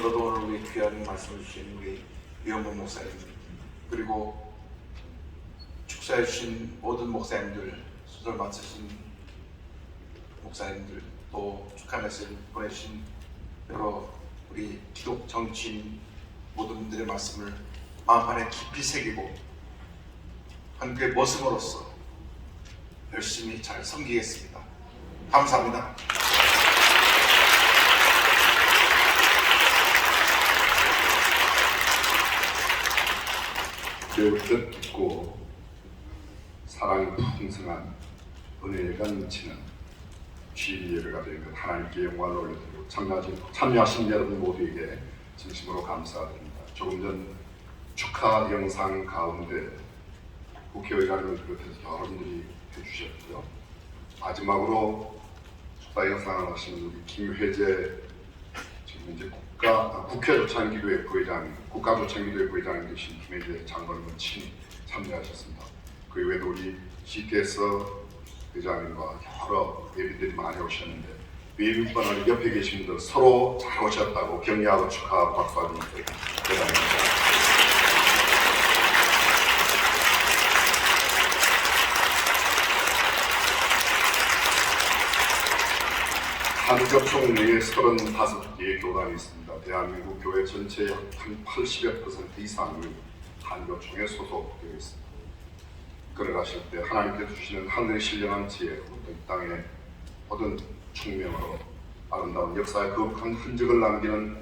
무엇보다도 오늘 우리 귀한 말씀을 주신 우리 유영문 목사님, 그리고 축사해 주신 모든 목사님들, 수술 마치신 목사님들, 또 축하 메시지 보내주신 여러 우리 기독 정치인 모든 분들의 말씀을 마음 안에 깊이 새기고 한국의 모습으로서 열심히 잘 섬기겠습니다. 감사합니다. 배울 듯 듣고 사랑이 풍성한 은혜가 넘치는 주일 예배가 된 것 하나님께 영광을 올려드리고 참여하신 여러분 모두에게 진심으로 감사드립니다. 조금 전 축하 영상 가운데 국회의장을 비롯해서 여러분들이 해주셨고요. 마지막으로 축하 영상을 하신 우리 김회재 지금 이제 국회조찬기도회 부회장, 국가조찬기도회 부회장이 되신 김혜재 장로님은 친히 참여하셨습니다. 그 외에도 우리 CTS 회장님과 여러 예비들이 많이 오셨는데 예비번을 옆에 계신 분들 서로 잘 오셨다고 격려하고 축하하고 박수하는 대단합니다. 한교총 내에 35개의 교단이 있습니다. 대한민국 교회 전체의 한 80여 % 이상이 한교총에 소속되어 있습니다. 걸어가실 때 하나님께서 주시는 하늘의 신령한 지혜, 이 땅의 모든 충명으로 아름다운 역사의 거룩한 흔적을 남기는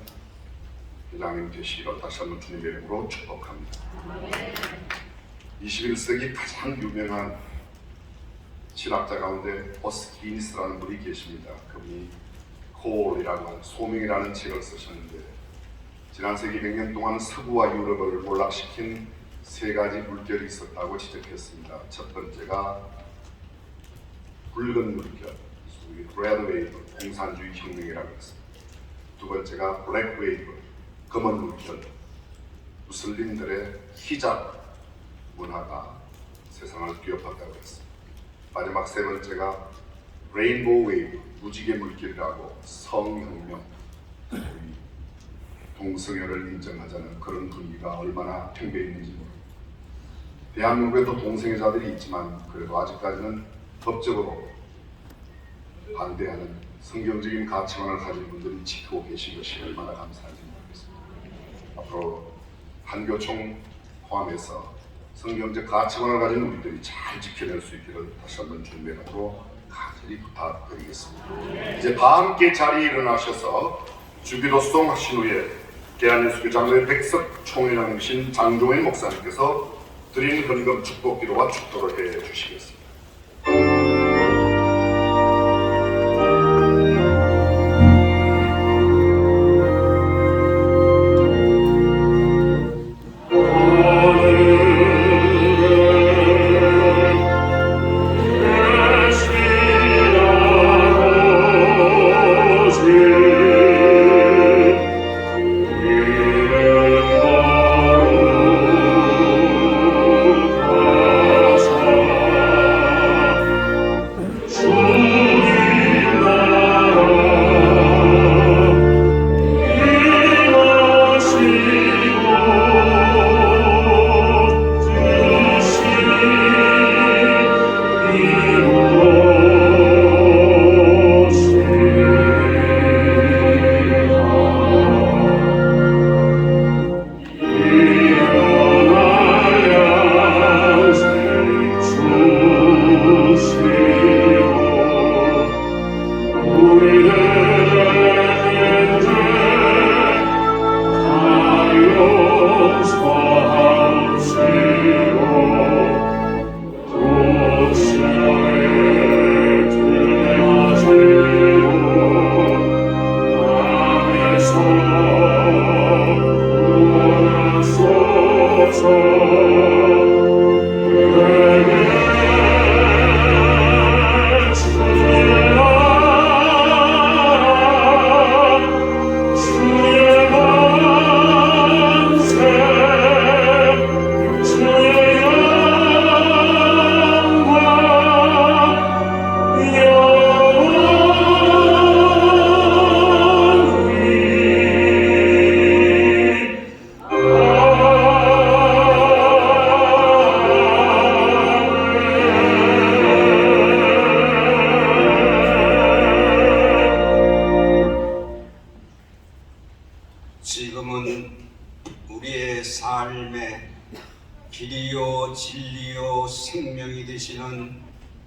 회장님 되시기를 다시 한번 주님의 이름으로 축복합니다. 21세기 가장 유명한 신학자 가운데 오스티니스라는 분이 계십니다. 그분이 콜이라고 하는 소명이라는 책을 쓰셨는데 지난 세기 100년 동안 서구와 유럽을 몰락시킨 세 가지 물결이 있었다고 지적했습니다. 첫 번째가 붉은 물결, 소위 레드 웨이브, 공산주의 혁명이라고 했습니다. 두 번째가 블랙 웨이브, 검은 물결, 무슬림들의 히잡 문화가 세상을 뒤엎었다고 했습니다. 마지막 세 번째가 레인보우 웨이브, 무지개 물결이라고 성혁명, 동성애를 인정하자는 그런 분위기가 얼마나 팽배해 있는지 모릅니다. 대한민국에도 동성애자들이 있지만 그래도 아직까지는 법적으로 반대하는 성경적인 가치관을 가진 분들이 지키고 계신 것이 얼마나 감사한지 모르겠습니다. 앞으로 한교총 포함해서 성경적 가치관을 가진 우리들이 잘 지켜낼 수 있기를 다시 한번 주님으로 간절히 부탁드리겠습니다. 이제 다 함께 자리에 일어나셔서 주기도송 하신 후에 대한예수교 장로회 백석 총회장이신 장종인 목사님께서 드린 헌금 축복 기도와 축도를 해 주시겠습니다.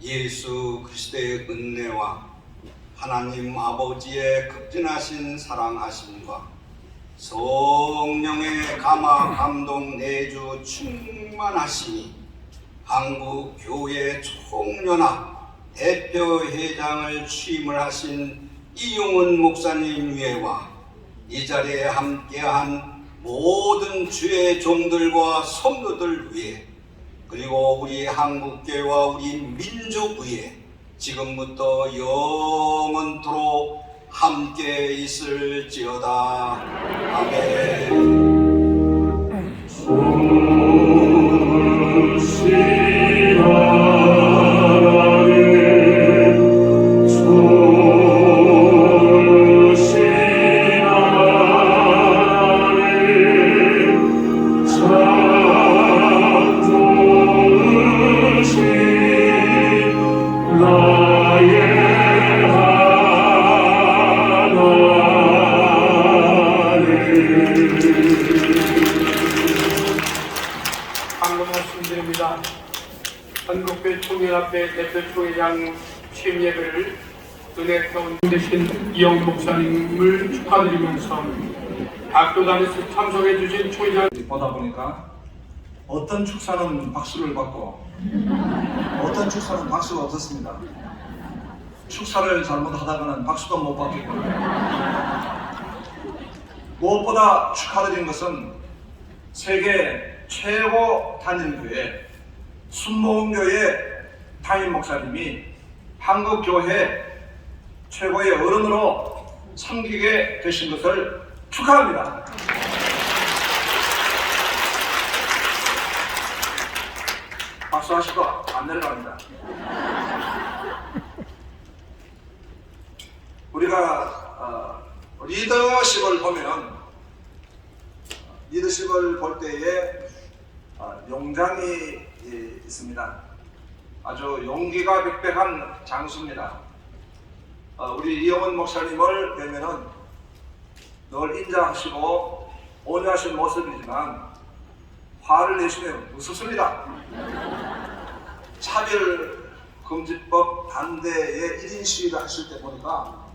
예수 그리스도의 은혜와 하나님 아버지의 극진하신 사랑하심과 성령의 감화 감동 내주 충만하심이 한국 교회 총연합 대표회장을 취임을 하신 이용훈 목사님 위에와 이 자리에 함께한 모든 주의 종들과 성도들 위에, 그리고 우리 한국교회와 우리 민족 위에 지금부터 영원토록 함께 있을지어다. 아멘. 말씀드립니다. 한국교회 총연합회 대표총회장 취임 예배를 은혜태원 되신 이영 목사님을 축하드리면서 학교단에서 참석해 주신 총회장 보다 보니까 어떤 축사는 박수를 받고 어떤 축사는 박수가 없었습니다. 축사를 잘못하다가는 박수도 못 받겠고, 무엇보다 축하드린 것은 세계 최고 단일교회 순복음교회 담임 목사님이 한국교회 최고의 어른으로 섬기게 되신 것을 축하합니다. 박수하시고 안 내려갑니다. 우리가 리더십을 보면, 리더십을 볼 때에 용장이 있습니다. 아주 용기가 백백한 장수입니다. 우리 이영훈 목사님을 뵈면은 늘 인자하시고 온유하신 모습이지만 화를 내시면 무섭습니다. 차별금지법 반대에 1인 시위를 하실 때 보니까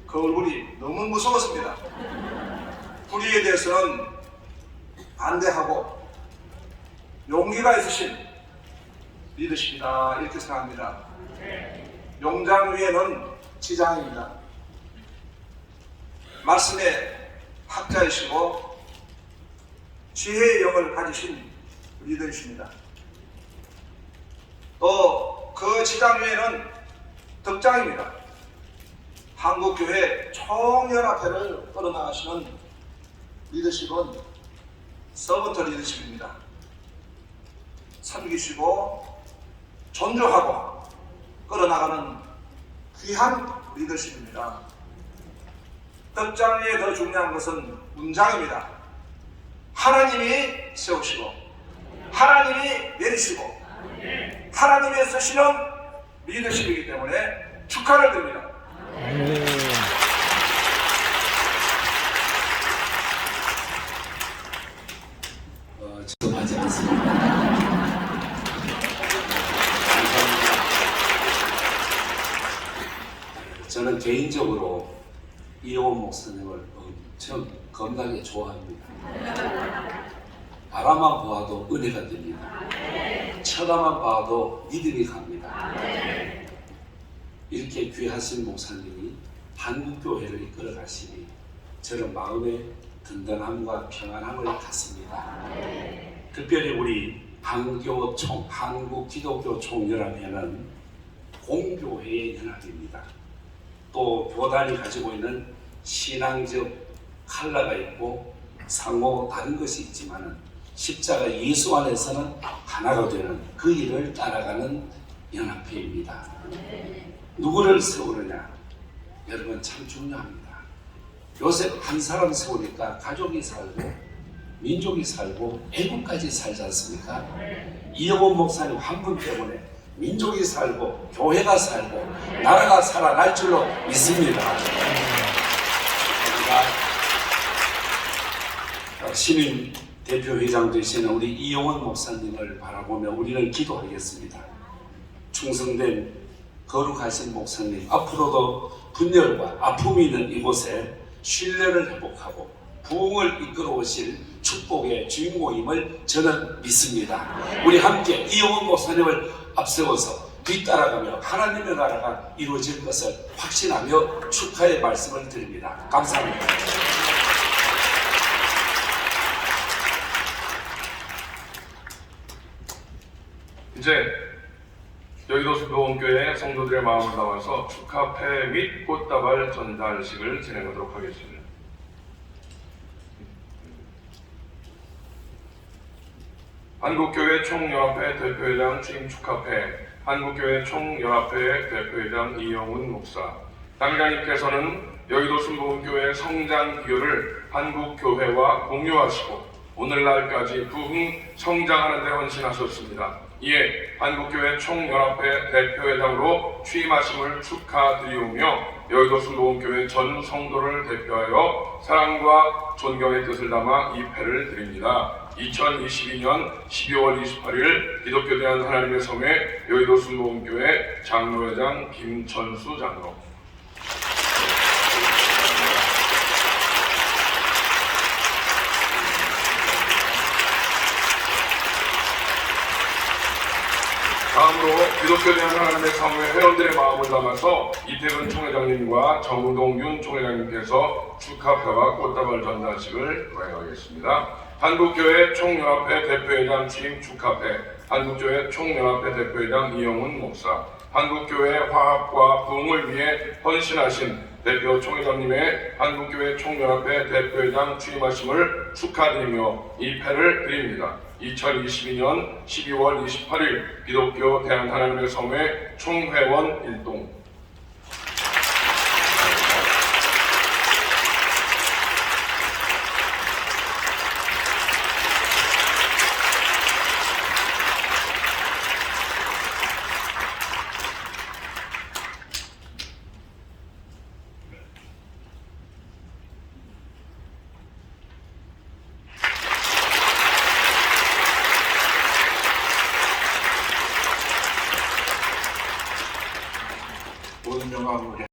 그 얼굴이 너무 무서웠습니다. 불의에 대해서는 반대하고 용기가 있으신 리더십이다, 이렇게 생각합니다. 용장 위에는 지장입니다. 말씀의 학자이시고 지혜의 영을 가지신 리더이십니다. 또 그 지장 위에는 덕장입니다. 한국교회 총연합회를 끌어나가시는 리더십은 서번트 리더십입니다. 섬기시고 존중하고 끌어나가는 귀한 리더십입니다. 덕장 위에 더 중요한 것은 문장입니다. 하나님이 세우시고 하나님이 내리시고 하나님이 쓰시는 리더십이기 때문에 축하를 드립니다. 죄송하지 않습니다. 저는 개인적으로 이용훈 목사님을 엄청 겁나게 좋아합니다. 바라만 보아도 은혜가 됩니다. 쳐다만 봐도 믿음이 갑니다. 이렇게 귀하신 목사님이 한국교회를 이끌어 가시니 저는 마음의 든든함과 평안함을 갖습니다. 특별히 우리 한국기독교 총연합회는 공교회의 연합입니다. 또 교단이 가지고 있는 신앙적 컬러가 있고 상호 다른 것이 있지만 십자가 예수 안에서는 하나가 되는 그 일을 따라가는 연합회입니다. 누구를 세우느냐? 여러분 참 중요합니다. 요새 한 사람 세우니까 가족이 살고 민족이 살고 애국까지 살지 않습니까? 이영훈 목사님 한 분 때문에 민족이 살고 교회가 살고 나라가 살아날 줄로 믿습니다. 우리가 신임 대표회장 되시는 우리 이용훈 목사님을 바라보며 우리는 기도하겠습니다. 충성된 거룩하신 목사님, 앞으로도 분열과 아픔이 있는 이곳에 신뢰를 회복하고 부흥을 이끌어 오실 축복의 주인공임을 저는 믿습니다. 우리 함께 이영훈 목사님을 앞세워서 뒤따라가며 하나님의 나라가 이루어질 것을 확신하며 축하의 말씀을 드립니다. 감사합니다. 이제 여의도 순복음교회 성도들의 마음을 담아서 축하패 및 꽃다발 전달식을 진행하도록 하겠습니다. 한국교회 총연합회 대표회장 취임 축하패, 한국교회 총연합회 대표회장 이영훈 목사, 당장님께서는 여의도 순복음교회 성장 기여를 한국교회와 공유하시고 오늘날까지 부흥 성장하는 데 헌신하셨습니다. 이에 한국교회 총연합회 대표회장으로 취임하심을 축하드리오며 여의도 순복음교회 전 성도를 대표하여 사랑과 존경의 뜻을 담아 이 패를 드립니다. 2022년 12월 28일 기독교 대한 하나님의 성회 여의도 순복음교회 장로회장 김천수 장로. 다음으로 기독교 대한 하나님의 성회 회원들의 마음을 담아서 이태근 총회장님과 정동윤 총회장님께서 축하패와 꽃다발 전달식을 거행하겠습니다. 한국교회 총연합회 대표회장 취임 축하패, 한국교회 총연합회 대표회장 이영훈 목사, 한국교회 화합과 부흥을 위해 헌신하신 대표 총회장님의 한국교회 총연합회 대표회장 취임하심을 축하드리며 이 패를 드립니다. 2022년 12월 28일 기독교 대한하나님의 성회 총회원 일동. 모든 영광을 우리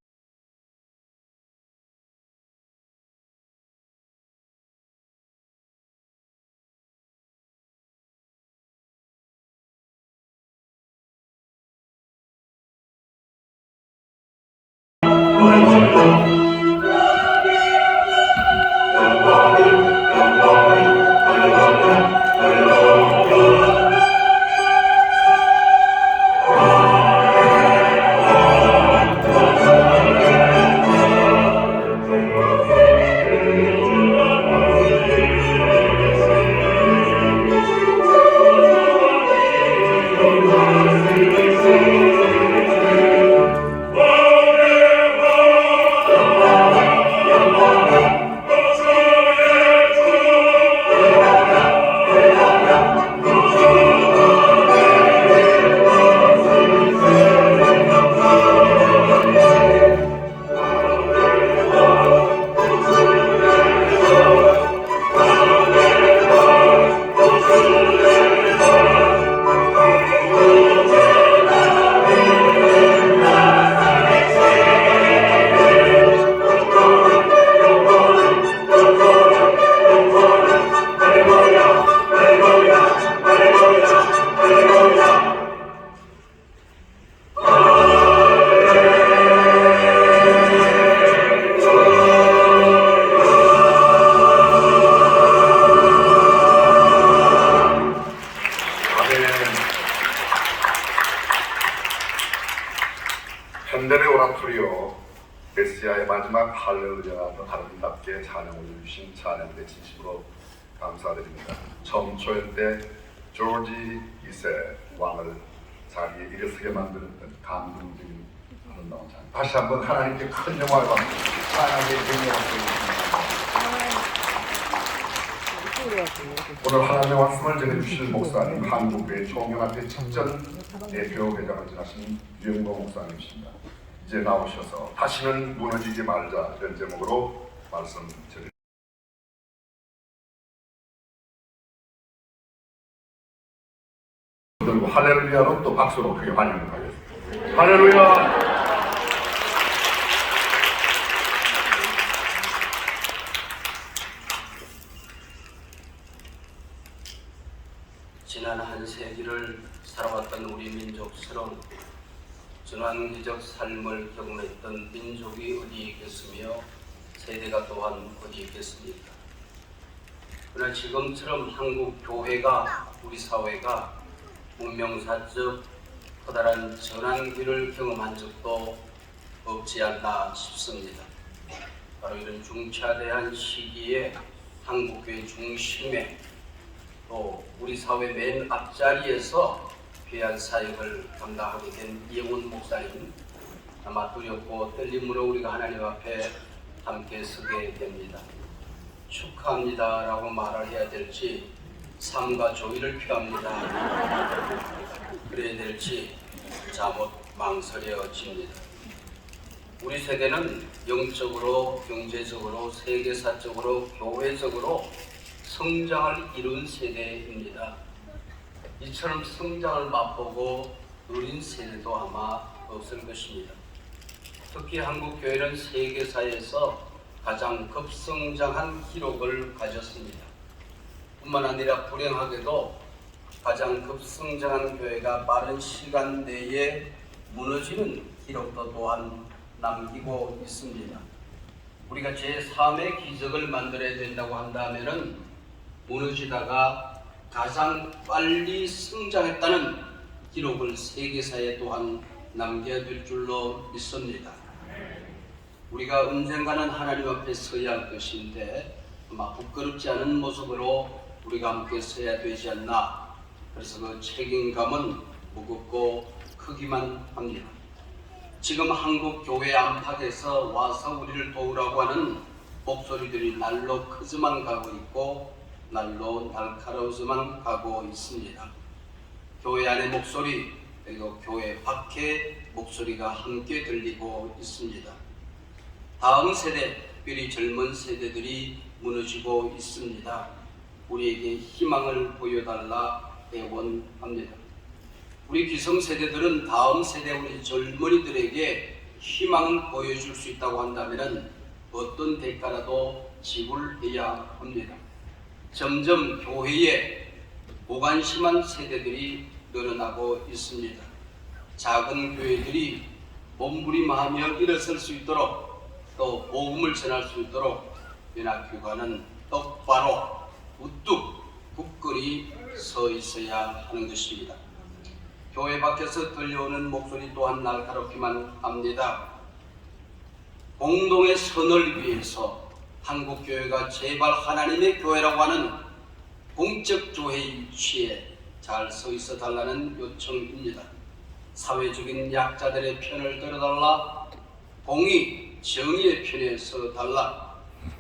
현대의 오라토리오 메시아의 마지막 할렐루야가 더 아름답게 찬양을 주신 찬양대 진심으로 감사드립니다. 처음 초연 때 조지 2세 왕을 자리에 일어서게 만드는 감동적인 아름다운 찬양. 다시 한번 하나님께 큰 영광을 받고 찬양의 경례하고 오늘 하나님의 말씀을 전해주실 목사님, 한국교회 총연합회 첫전 대표회장을 지나신 유영보 목사님이십니다. 이제 나오셔서 다시는 무너지지 말자 이런 제목으로 말씀 드립니다. 할렐루야로 또 박수로 크게 환영하겠습니다. 할렐루야. 지난 한 세기를 살아왔던 우리 민족스러운 전환기적 삶을 경험했던 민족이 어디 있겠으며 세대가 또한 어디 있겠습니까? 그러나 지금처럼 한국 교회가, 우리 사회가 문명사적 커다란 전환기를 경험한 적도 없지 않나 싶습니다. 바로 이런 중차대한 시기에 한국교회 중심에 또 우리 사회 맨 앞자리에서 귀한 사역을 감당하게 된 이영훈 목사님, 아마 두렵고 떨림으로 우리가 하나님 앞에 함께 서게 됩니다. 축하합니다 라고 말을 해야 될지, 삶과 조의를 표합니다 그래야 될지 자못 망설여집니다. 우리 세대는 영적으로, 경제적으로, 세계사적으로, 교회적으로 성장을 이룬 세대입니다. 이처럼 성장을 맛보고 누린 세대도 아마 없을 것입니다. 특히 한국 교회는 세계사에서 가장 급성장한 기록을 가졌습니다. 뿐만 아니라 불행하게도 가장 급성장한 교회가 빠른 시간 내에 무너지는 기록도 또한 남기고 있습니다. 우리가 제3의 기적을 만들어야 된다고 한다면은 무너지다가 가장 빨리 성장했다는 기록을 세계사에 또한 남겨야 될 줄로 믿습니다. 우리가 언젠가는 하나님 앞에 서야 할 것인데 아마 부끄럽지 않은 모습으로 우리가 함께 서야 되지 않나. 그래서 그 책임감은 무겁고 크기만 합니다. 지금 한국 교회 안팎에서 와서 우리를 도우라고 하는 목소리들이 날로 크지만 가고 있고 날로 날카로워서만 가고 있습니다. 교회 안의 목소리 그리고 교회 밖의 목소리가 함께 들리고 있습니다. 다음 세대, 특별히 젊은 세대들이 무너지고 있습니다. 우리에게 희망을 보여달라 애원합니다. 우리 기성세대들은 다음 세대 우리 젊은이들에게 희망을 보여줄 수 있다고 한다면 어떤 대가라도 지불해야 합니다. 점점 교회에 무관심한 세대들이 늘어나고 있습니다. 작은 교회들이 몸부림하며 일어설 수 있도록 또 복음을 전할 수 있도록 연합교회는 똑바로 우뚝 굳건히 서 있어야 하는 것입니다. 교회 밖에서 들려오는 목소리 또한 날카롭기만 합니다. 공동의 선을 위해서 한국교회가 제발 하나님의 교회라고 하는 공적 교회의 위치에 잘 서 있어 달라는 요청입니다. 사회적인 약자들의 편을 들어달라. 공의, 정의의 편에 서 달라.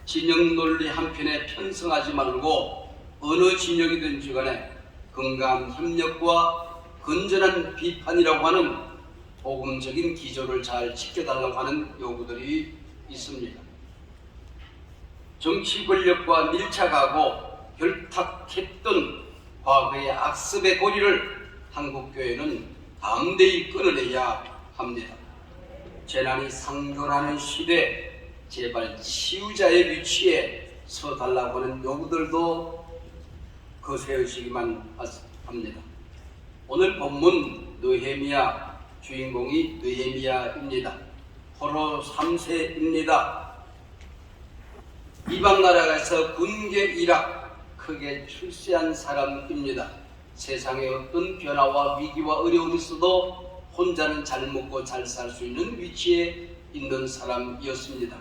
진영 논리 한편에 편성하지 말고 어느 진영이든지 간에 건강한 협력과 건전한 비판이라고 하는 복음적인 기조를 잘 지켜달라고 하는 요구들이 있습니다. 정치 권력과 밀착하고 결탁했던 과거의 악습의 고리를 한국교회는 담대히 끊어내야 합니다. 재난이 상존하는 시대 제발 치유자의 위치에 서달라고 하는 요구들도 거세어지기만 합니다. 오늘 본문 느헤미야 주인공이 느헤미야입니다. 포로 3세입니다. 이방 나라에서 군계 일학 크게 출세한 사람입니다. 세상에 어떤 변화와 위기와 어려움이 있어도 혼자는 잘 먹고 잘 살 수 있는 위치에 있는 사람이었습니다.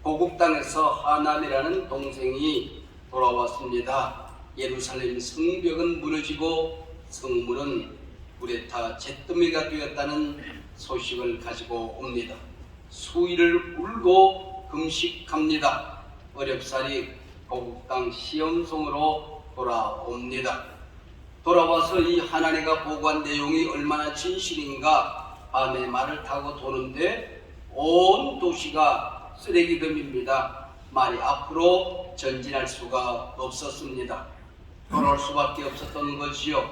고국 땅에서 하남이라는 동생이 돌아왔습니다. 예루살렘 성벽은 무너지고 성문은 물에 타 잿더미가 되었다는 소식을 가지고 옵니다. 수일을 울고 금식합니다. 어렵사리 고국 땅 시험성으로 돌아옵니다. 돌아와서 이 하나님과 보고한 내용이 얼마나 진실인가 밤에 말을 타고 도는데 온 도시가 쓰레기덤입니다. 말이 앞으로 전진할 수가 없었습니다. 돌아올 수밖에 없었던 거지요.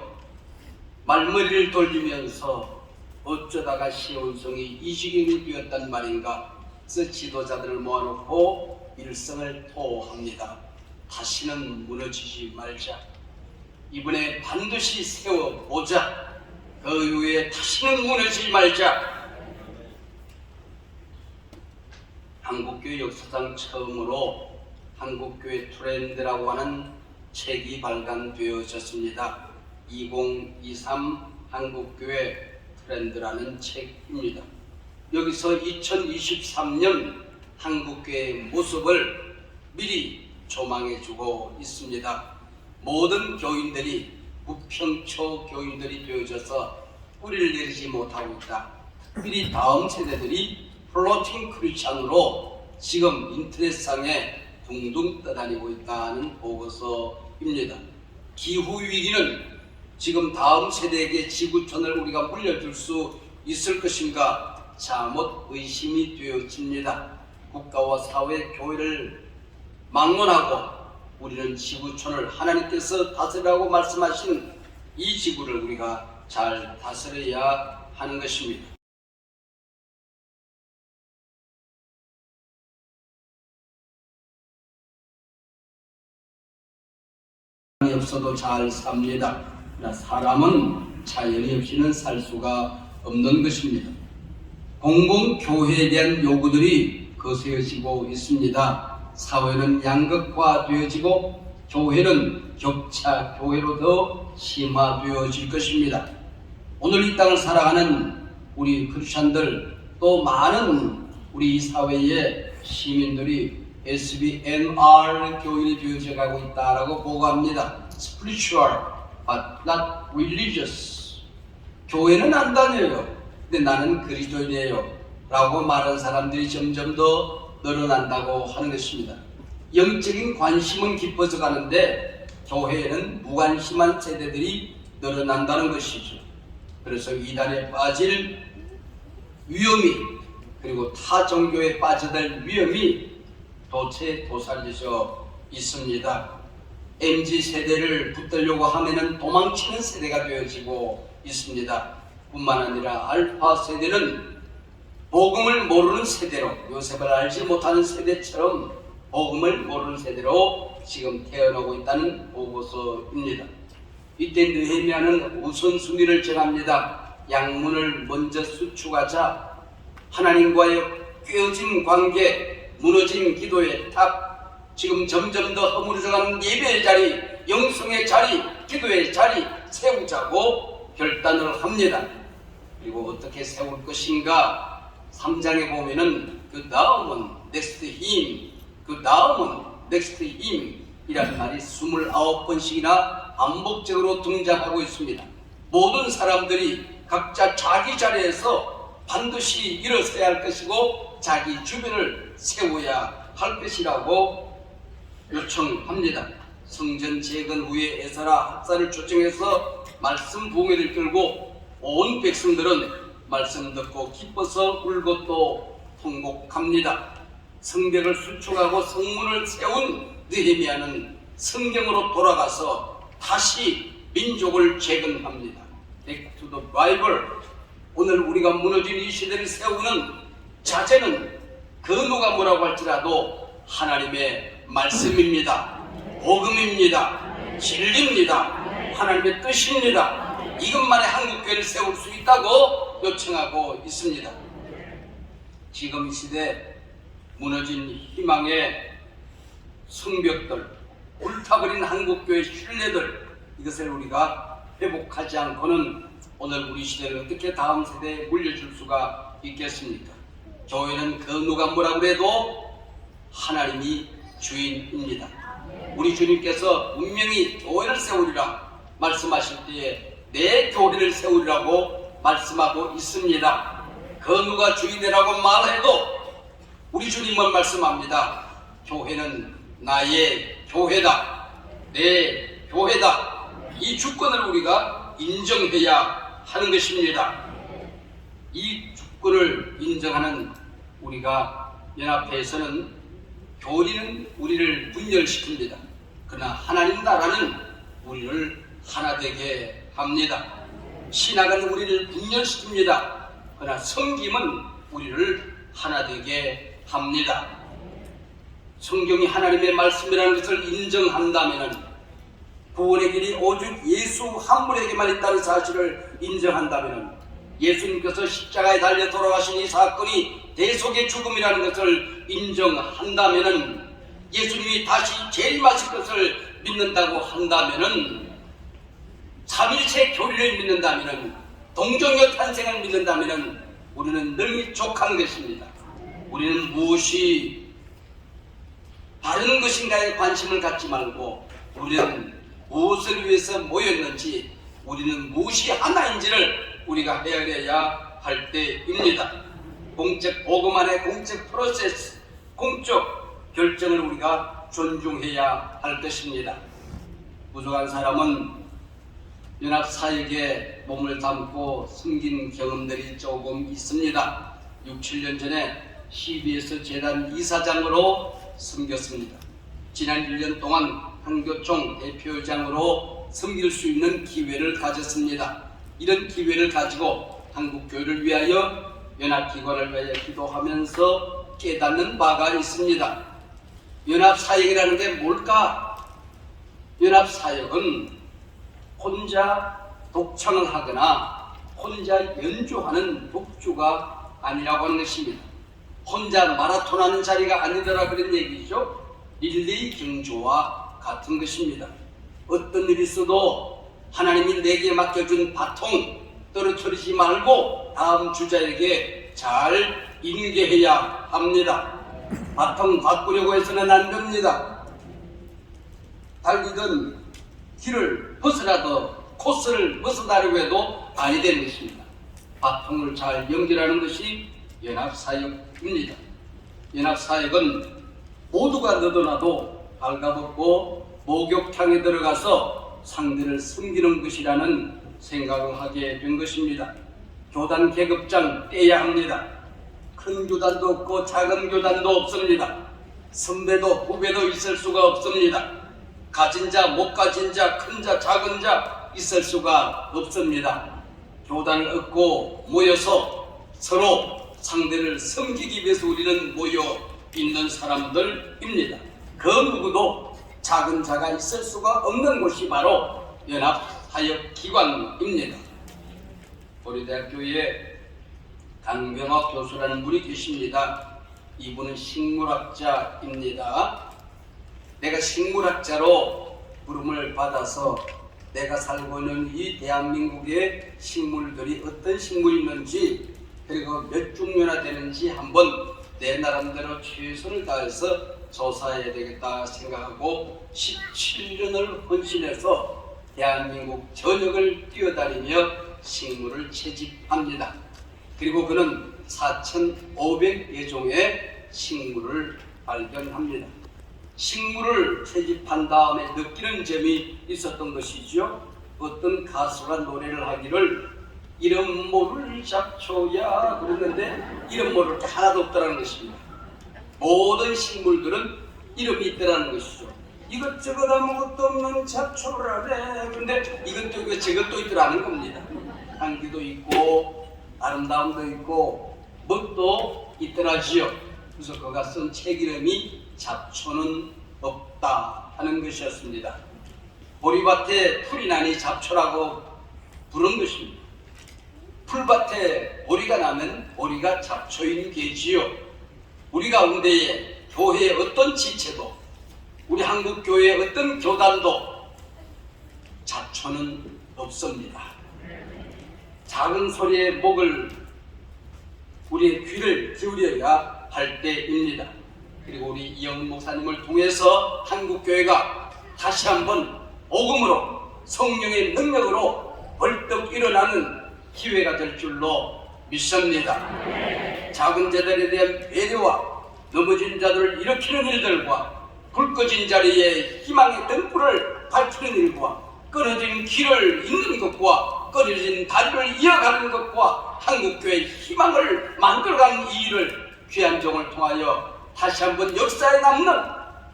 말머리를 돌리면서 어쩌다가 시온성이 이 지경이 되었단 말인가. 그래서 지도자들을 모아놓고 일성을 토합니다. 다시는 무너지지 말자. 이번에 반드시 세워보자. 그 이후에 다시는 무너지지 말자. 한국교회 역사상 처음으로 한국교회 트렌드라고 하는 책이 발간되어졌습니다. 2023 한국교회 트렌드라는 책입니다. 여기서 2023년 한국교회의 모습을 미리 조망해주고 있습니다. 모든 교인들이 부평초 교인들이 되어져서 뿌리를 내리지 못하고 있다. 특별히 다음 세대들이 플로팅 크리스찬으로 지금 인터넷상에 둥둥 떠다니고 있다는 보고서입니다. 기후위기는 지금 다음 세대에게 지구촌을 우리가 물려줄 수 있을 것인가 잘못 의심이 되어집니다. 국가와 사회, 교회를 막론하고 우리는 지구촌을 하나님께서 다스리라고 말씀하신 이 지구를 우리가 잘 다스려야 하는 것입니다. 없어도 잘 삽니다. 그러나 사람은 자연이 없이는 살 수가 없는 것입니다. 공공교회에 대한 요구들이 거세어지고 있습니다. 사회는 양극화되어지고 교회는 격차 교회로 더 심화되어질 것입니다. 오늘 이 땅을 살아가는 우리 크리스찬들 또 많은 우리 이 사회의 시민들이 SBNR 교인이 되어져 가고 있다라고 보고합니다. Spiritual but not religious. 교회는 안 다녀요. 근데 나는 그리스도인이에요. 라고 말하는 사람들이 점점 더 늘어난다고 하는 것입니다. 영적인 관심은 깊어져 가는데 교회에는 무관심한 세대들이 늘어난다는 것이죠. 그래서 이단에 빠질 위험이 그리고 타 종교에 빠져들 위험이 도처에 있습니다. MZ세대를 붙들려고 하면은 도망치는 세대가 되어지고 있습니다. 뿐만 아니라 알파 세대는 복음을 모르는 세대로, 요셉을 알지 못하는 세대처럼 복음을 모르는 세대로 지금 태어나고 있다는 보고서입니다. 이때 느헤미야는 우선순위를 정합니다. 양문을 먼저 수축하자. 하나님과의 깨어진 관계, 무너진 기도의 탑, 지금 점점 더 허물어져가는 예배의 자리, 영성의 자리, 기도의 자리 세우자고 결단을 합니다. 그리고 어떻게 세울 것인가 3장에 보면은 그 다음은 next him, 그 다음은 next him 이라는 말이 29번씩이나 반복적으로 등장하고 있습니다. 모든 사람들이 각자 자기 자리에서 반드시 일어서야 할 것이고 자기 주변을 세워야 할 것이라고 요청합니다. 성전 재건 후에 에스라 학사를 초청해서 말씀 봉회를 끌고 온 백성들은 말씀 듣고 기뻐서 울고 또 통곡합니다. 성벽을 수축하고 성문을 세운 느헤미야는 성경으로 돌아가서 다시 민족을 재건합니다. Back to the Bible. 오늘 우리가 무너진 이 시대를 세우는 자재는 그 누가 뭐라고 할지라도 하나님의 말씀입니다. 복음입니다. 진리입니다. 하나님의 뜻입니다. 이것만에 한국교회를 세울 수 있다고 요청하고 있습니다. 지금 이 시대 무너진 희망의 성벽들, 불타버린 한국교회 신뢰들, 이것을 우리가 회복하지 않고는 오늘 우리 시대를 어떻게 다음 세대에 물려줄 수가 있겠습니까? 교회는 그 누가 뭐라고 해도 하나님이 주인입니다. 우리 주님께서 분명히 교회를 세우리라 말씀하실 때에 내 교회를 세우리라고 말씀하고 있습니다. 그 누가 주인이라고 말해도 우리 주님은 말씀합니다. 교회는 나의 교회다. 내 교회다. 이 주권을 우리가 인정해야 하는 것입니다. 이 주권을 인정하는 우리가 연합회에서는 교리는 우리를 분열시킵니다. 그러나 하나님 나라는 우리를 하나 되게 합니다. 신학은 우리를 분열시킵니다. 그러나 섬김은 우리를 하나 되게 합니다. 성경이 하나님의 말씀이라는 것을 인정한다면, 구원의 길이 오직 예수 한 분에게만 있다는 사실을 인정한다면, 예수님께서 십자가에 달려 돌아가신 이 사건이 대속의 죽음이라는 것을 인정한다면, 예수님이 다시 재림하실 것을 믿는다고 한다면, 삼일체 교리를 믿는다면, 동정녀 탄생을 믿는다면 우리는 늘 족한 것입니다. 우리는 무엇이 다른 것인가에 관심을 갖지 말고, 우리는 무엇을 위해서 모였는지, 우리는 무엇이 하나인지를 우리가 헤아려야 할 때입니다. 공적 복음 안에 공적 프로세스, 공적 결정을 우리가 존중해야 할 것입니다. 부족한 사람은 연합사역에 몸을 담고 섬긴 경험들이 조금 있습니다. 6, 7년 전에 CBS 재단 이사장으로 섬겼습니다. 지난 1년 동안 한교총 대표장으로 섬길 수 있는 기회를 가졌습니다. 이런 기회를 가지고 한국교회를 위하여, 연합기관을 위하여 기도하면서 깨닫는 바가 있습니다. 연합사역이라는 게 뭘까? 연합사역은 혼자 독창을 하거나 혼자 연주하는 독주가 아니라고 하는 것입니다. 혼자 마라톤하는 자리가 아니더라 그런 얘기죠. 릴레이 경주와 같은 것입니다. 어떤 일이 있어도 하나님이 내게 맡겨준 바통 떨어뜨리지 말고 다음 주자에게 잘 인계해야 합니다. 바통 바꾸려고 해서는 안 됩니다. 달리던 길을 벗어나도 코스를 벗어나려고 해도 아니 되는 것입니다. 바통을 잘 연결하는 것이 연합사역입니다. 연합사역은 모두가 너도나도 발가벗고 목욕탕에 들어가서 상대를 섬기는 것이라는 생각을 하게 된 것입니다. 교단 계급장 떼야 합니다. 큰 교단도 없고 작은 교단도 없습니다. 선배도 후배도 있을 수가 없습니다. 가진 자, 못 가진 자, 큰 자, 작은 자 있을 수가 없습니다. 교단을 얻고 모여서 서로 상대를 섬기기 위해서 우리는 모여 있는 사람들입니다. 그 누구도 작은 자가 있을 수가 없는 곳이 바로 연합사역기관입니다. 우리 대학교에 강병학 교수라는 분이 계십니다. 이분은 식물학자입니다. 내가 식물학자로 부름을 받아서 내가 살고 있는 이 대한민국의 식물들이 어떤 식물이 있는지, 그리고 몇 종류나 되는지 한번 내 나름대로 최선을 다해서 조사해야 되겠다 생각하고 17년을 헌신해서 대한민국 전역을 뛰어다니며 식물을 채집합니다. 그리고 그는 4,500여 종의 식물을 발견합니다. 식물을 채집한 다음에 느끼는 점이 있었던 것이죠. 어떤 가수가 노래를 하기를 이름 모를 잡초야 그랬는데 이름 모를 게 하나도 없다는 것입니다. 모든 식물들은 이름이 있다는 것이죠. 이것저것 아무것도 없는 잡초라네. 그런데 이것도 있고 저것도 있더라는 겁니다. 향기도 있고 아름다움도 있고 멋도 있더라지요. 그래서 그가 쓴 책 이름이 잡초는 없다 하는 것이었습니다. 보리밭에 풀이 나니 잡초라고 부른 것입니다. 풀밭에 보리가 나면 보리가 잡초인 게지요. 우리 가운데에 교회의 어떤 지체도, 우리 한국교회의 어떤 교단도 잡초는 없습니다. 작은 소리에 목을, 우리의 귀를 기울여야 할 때입니다. 그리고 우리 이영훈 목사님을 통해서 한국교회가 다시 한번 복음으로, 성령의 능력으로 벌떡 일어나는 기회가 될 줄로 믿습니다. 작은 자들에 대한 배려와 넘어진 자들을 일으키는 일들과 불 꺼진 자리에 희망의 등불을 밝히는 일과 끊어진 길을 잇는 것과 끊어진 다리를 이어가는 것과 한국교회의 희망을 만들어가는 이 일을 귀한 종을 통하여 다시 한번 역사에 남는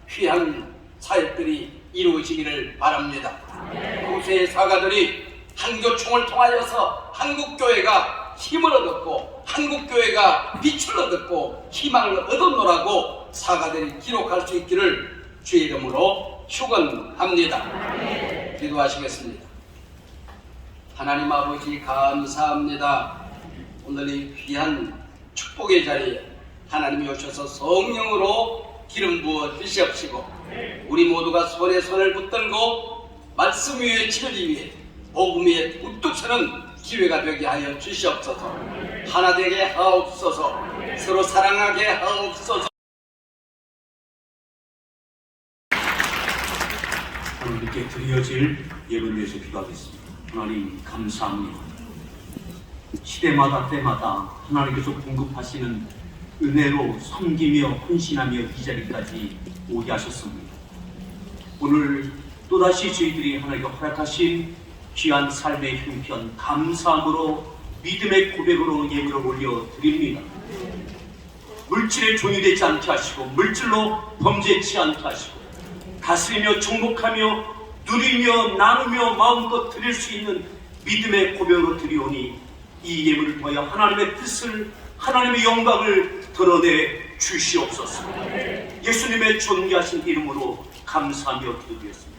귀한 사역들이 이루어지기를 바랍니다. 후세의 사가들이 한교총을 통하여서 한국교회가 힘을 얻었고 한국교회가 빛을 얻었고 희망을 얻었노라고 사가들이 기록할 수 있기를 주의 이름으로 축원합니다. 기도하시겠습니다. 하나님 아버지 감사합니다. 오늘 이 귀한 축복의 자리에 하나님이 오셔서 성령으로 기름 부어 주시옵시고 우리 모두가 손에 손을 붙들고 말씀 위에 진리 위에 복음 위에 우뚝 서는 기회가 되게 하여 주시옵소서. 하나 되게 하옵소서. 서로 사랑하게 하옵소서. 하나님께 드려질 예배를 위해서 기도하겠습니다. 하나님 감사합니다. 시대마다 때마다 하나님께서 공급하시는 은혜로 섬기며 헌신하며 이 자리까지 오게 하셨습니다. 오늘 또다시 저희들이 하나님께 허락하신 귀한 삶의 형편 감사함으로 믿음의 고백으로 예물을 올려드립니다. 물질에 종이 되지 않게 하시고 물질로 범죄치 않게 하시고 다스리며 정복하며 누리며 나누며 마음껏 드릴 수 있는 믿음의 고백으로 드리오니 이 예물을 통하여 하나님의 뜻을 하나님의 영광을 드러내 주시옵소서. 예수님의 존귀하신 이름으로 감사하며 기도드렸습니다.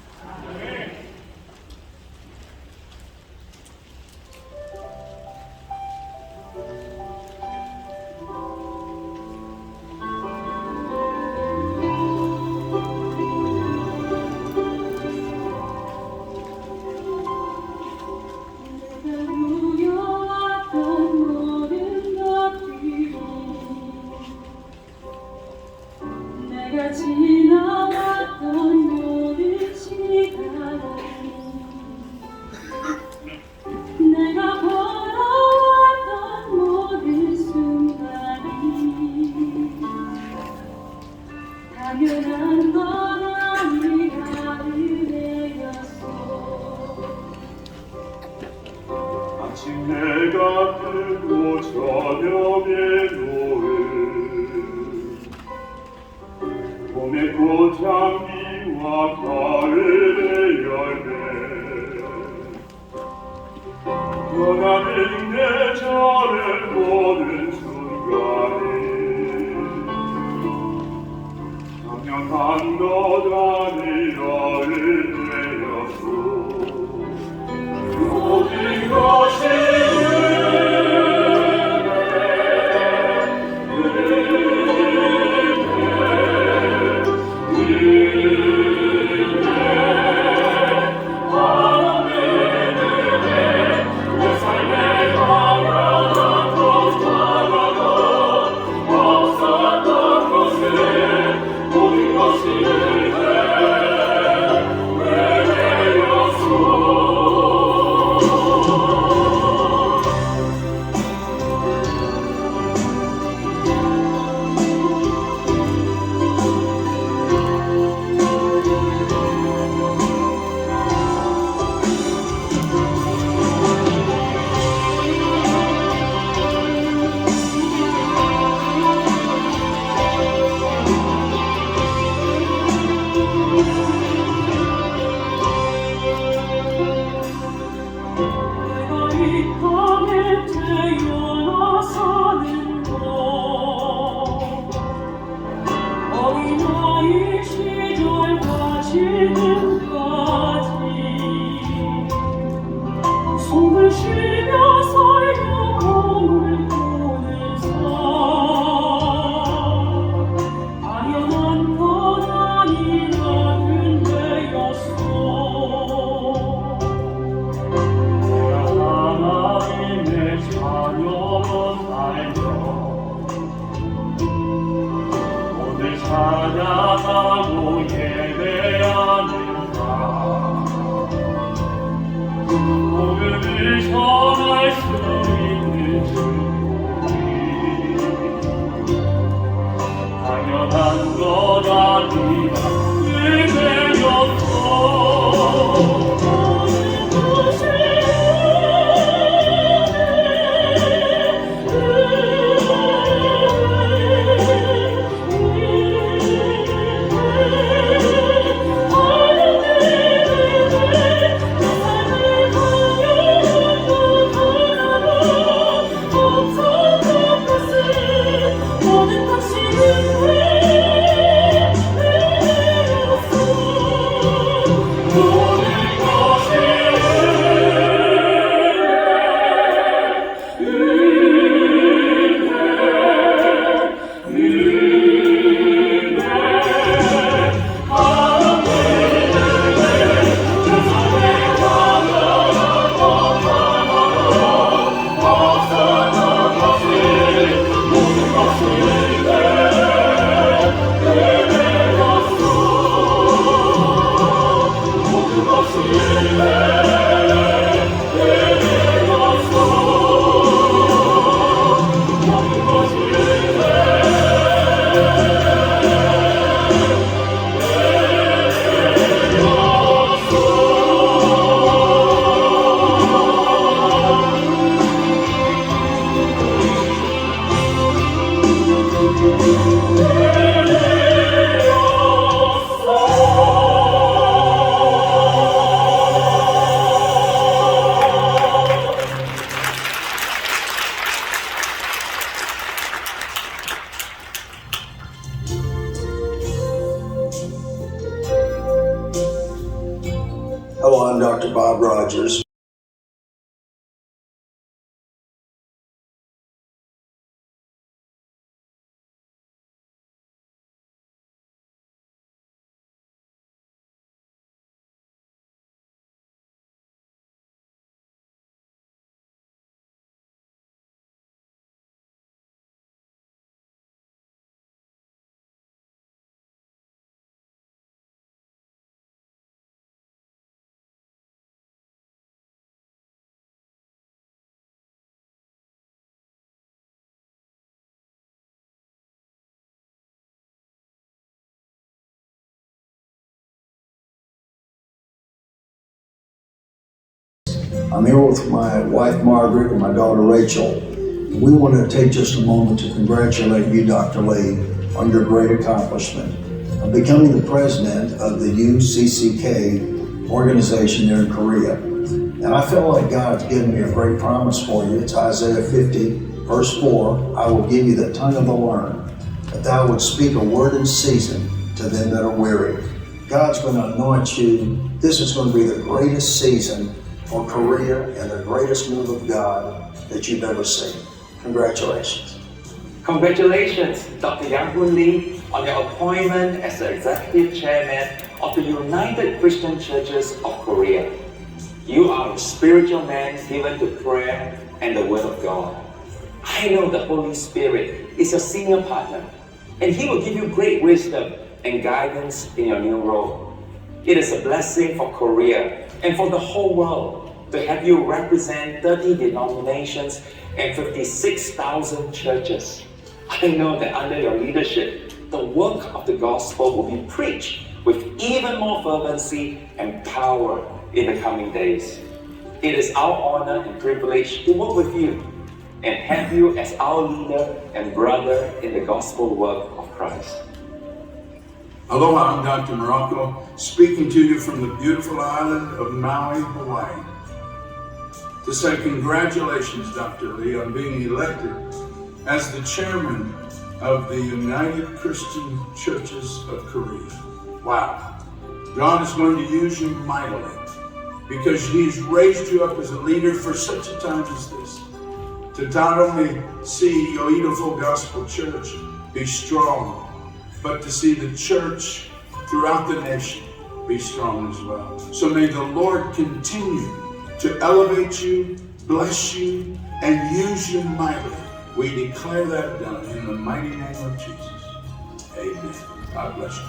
내가 지나왔던 모든 시간 내가 걸어왔던 모든 순간이 당연한 건 아니라 은혜였어. 아침 해가 뜨고 저녁에 노을 봄의 꽃향기와 가을의 열매 변하는 계절을 보는 순간이 당연한 것 아니라 은혜였소. 모든 것이 숨을 쉬며 살며 몸을 보는 삶 당연한 것 아니라 은혜였어. 내가 하나님의 자녀로 살며 오늘 찬양하고 예배하는가 복음을 전할 수 있는 축복이 당연한 것 아니라 은혜였어. 모든 것이 없어 I'm Dr. Bob Rogers. I'm here with my wife Margaret and my daughter Rachel. We want to take just a moment to congratulate you, Dr. Lee, on your great accomplishment of becoming the president of the UCCK organization there in Korea. And I feel like God's given me a great promise for you. It's Isaiah 50, verse 4. I will give you the tongue of the learned, that thou would speak a word in season to them that are weary. God's going to anoint you. This is going to be the greatest season for Korea and the greatest move of God that you've ever seen. Congratulations. Congratulations, Dr. Yang Hoon Lee, on your appointment as the Executive Chairman of the United Christian Churches of Korea. You are a spiritual man given to prayer and the Word of God. I know the Holy Spirit is your senior partner, and He will give you great wisdom and guidance in your new role. It is a blessing for Korea and for the whole world to have you represent 30 denominations and 56,000 churches. I know that under your leadership, the work of the gospel will be preached with even more fervency and power in the coming days. It is our honor and privilege to work with you and have you as our leader and brother in the gospel work of Christ. Aloha, I'm Dr. Morocco, speaking to you from the beautiful island of Maui, Hawaii. To say congratulations, Dr. Lee, on being elected as the chairman of the United Christian Churches of Korea. Wow. God is going to use you mightily because He's raised you up as a leader for such a time as this. To not only see Yoido Full Gospel Church be strong, but to see the church throughout the nation be strong as well. So may the Lord continue to elevate you, bless you, and use you mightily. We declare that done in the mighty name of Jesus. Amen. God bless you.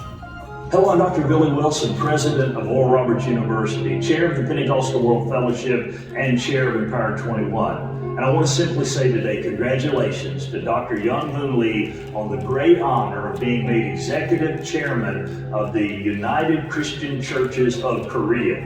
Hello, I'm Dr. Billy Wilson, President of Oral Roberts University, Chair of the Pentecostal World Fellowship, and Chair of Empower 21. And I want to simply say today, congratulations to Dr. Yang Hoon Lee on the great honor of being made Executive Chairman of the United Christian Churches of Korea.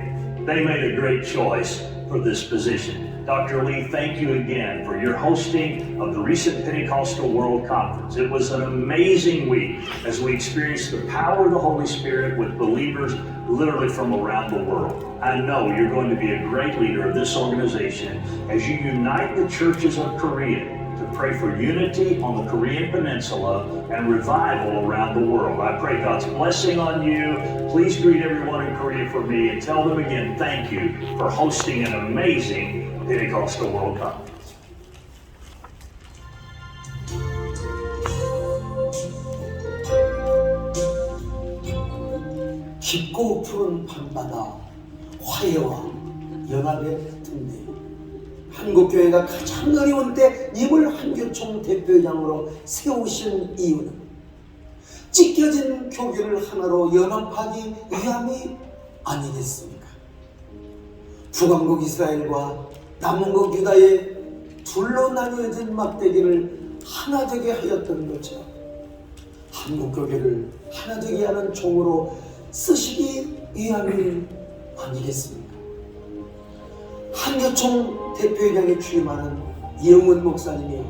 They made a great choice for this position. Dr. Lee, thank you again for your hosting of the recent Pentecostal World Conference. It was an amazing week as we experienced the power of the Holy Spirit with believers literally from around the world. I know you're going to be a great leader of this organization as you unite the churches of Korea to pray for unity on the Korean Peninsula and revival around the world. I pray God's blessing on you. Please greet everyone in Korea for me and tell them again thank you for hosting an amazing Pentecostal World Conference. 깊고 푸른 밤바다, 화해와 연합의 등대. 한국교회가 가장 어려운 때 님을 한교총 대표장으로 세우신 이유는 찢겨진 교회를 하나로 연합하기 위함이 아니겠습니까? 북왕국 이스라엘과 남왕국 유다의 둘로 나뉘어진 막대기를 하나되게 하였던 것처럼 한국교회를 하나되게 하는 종으로 쓰시기 위함이 아니겠습니까? 한교총 대표회장에 취임하는 이영훈 목사님이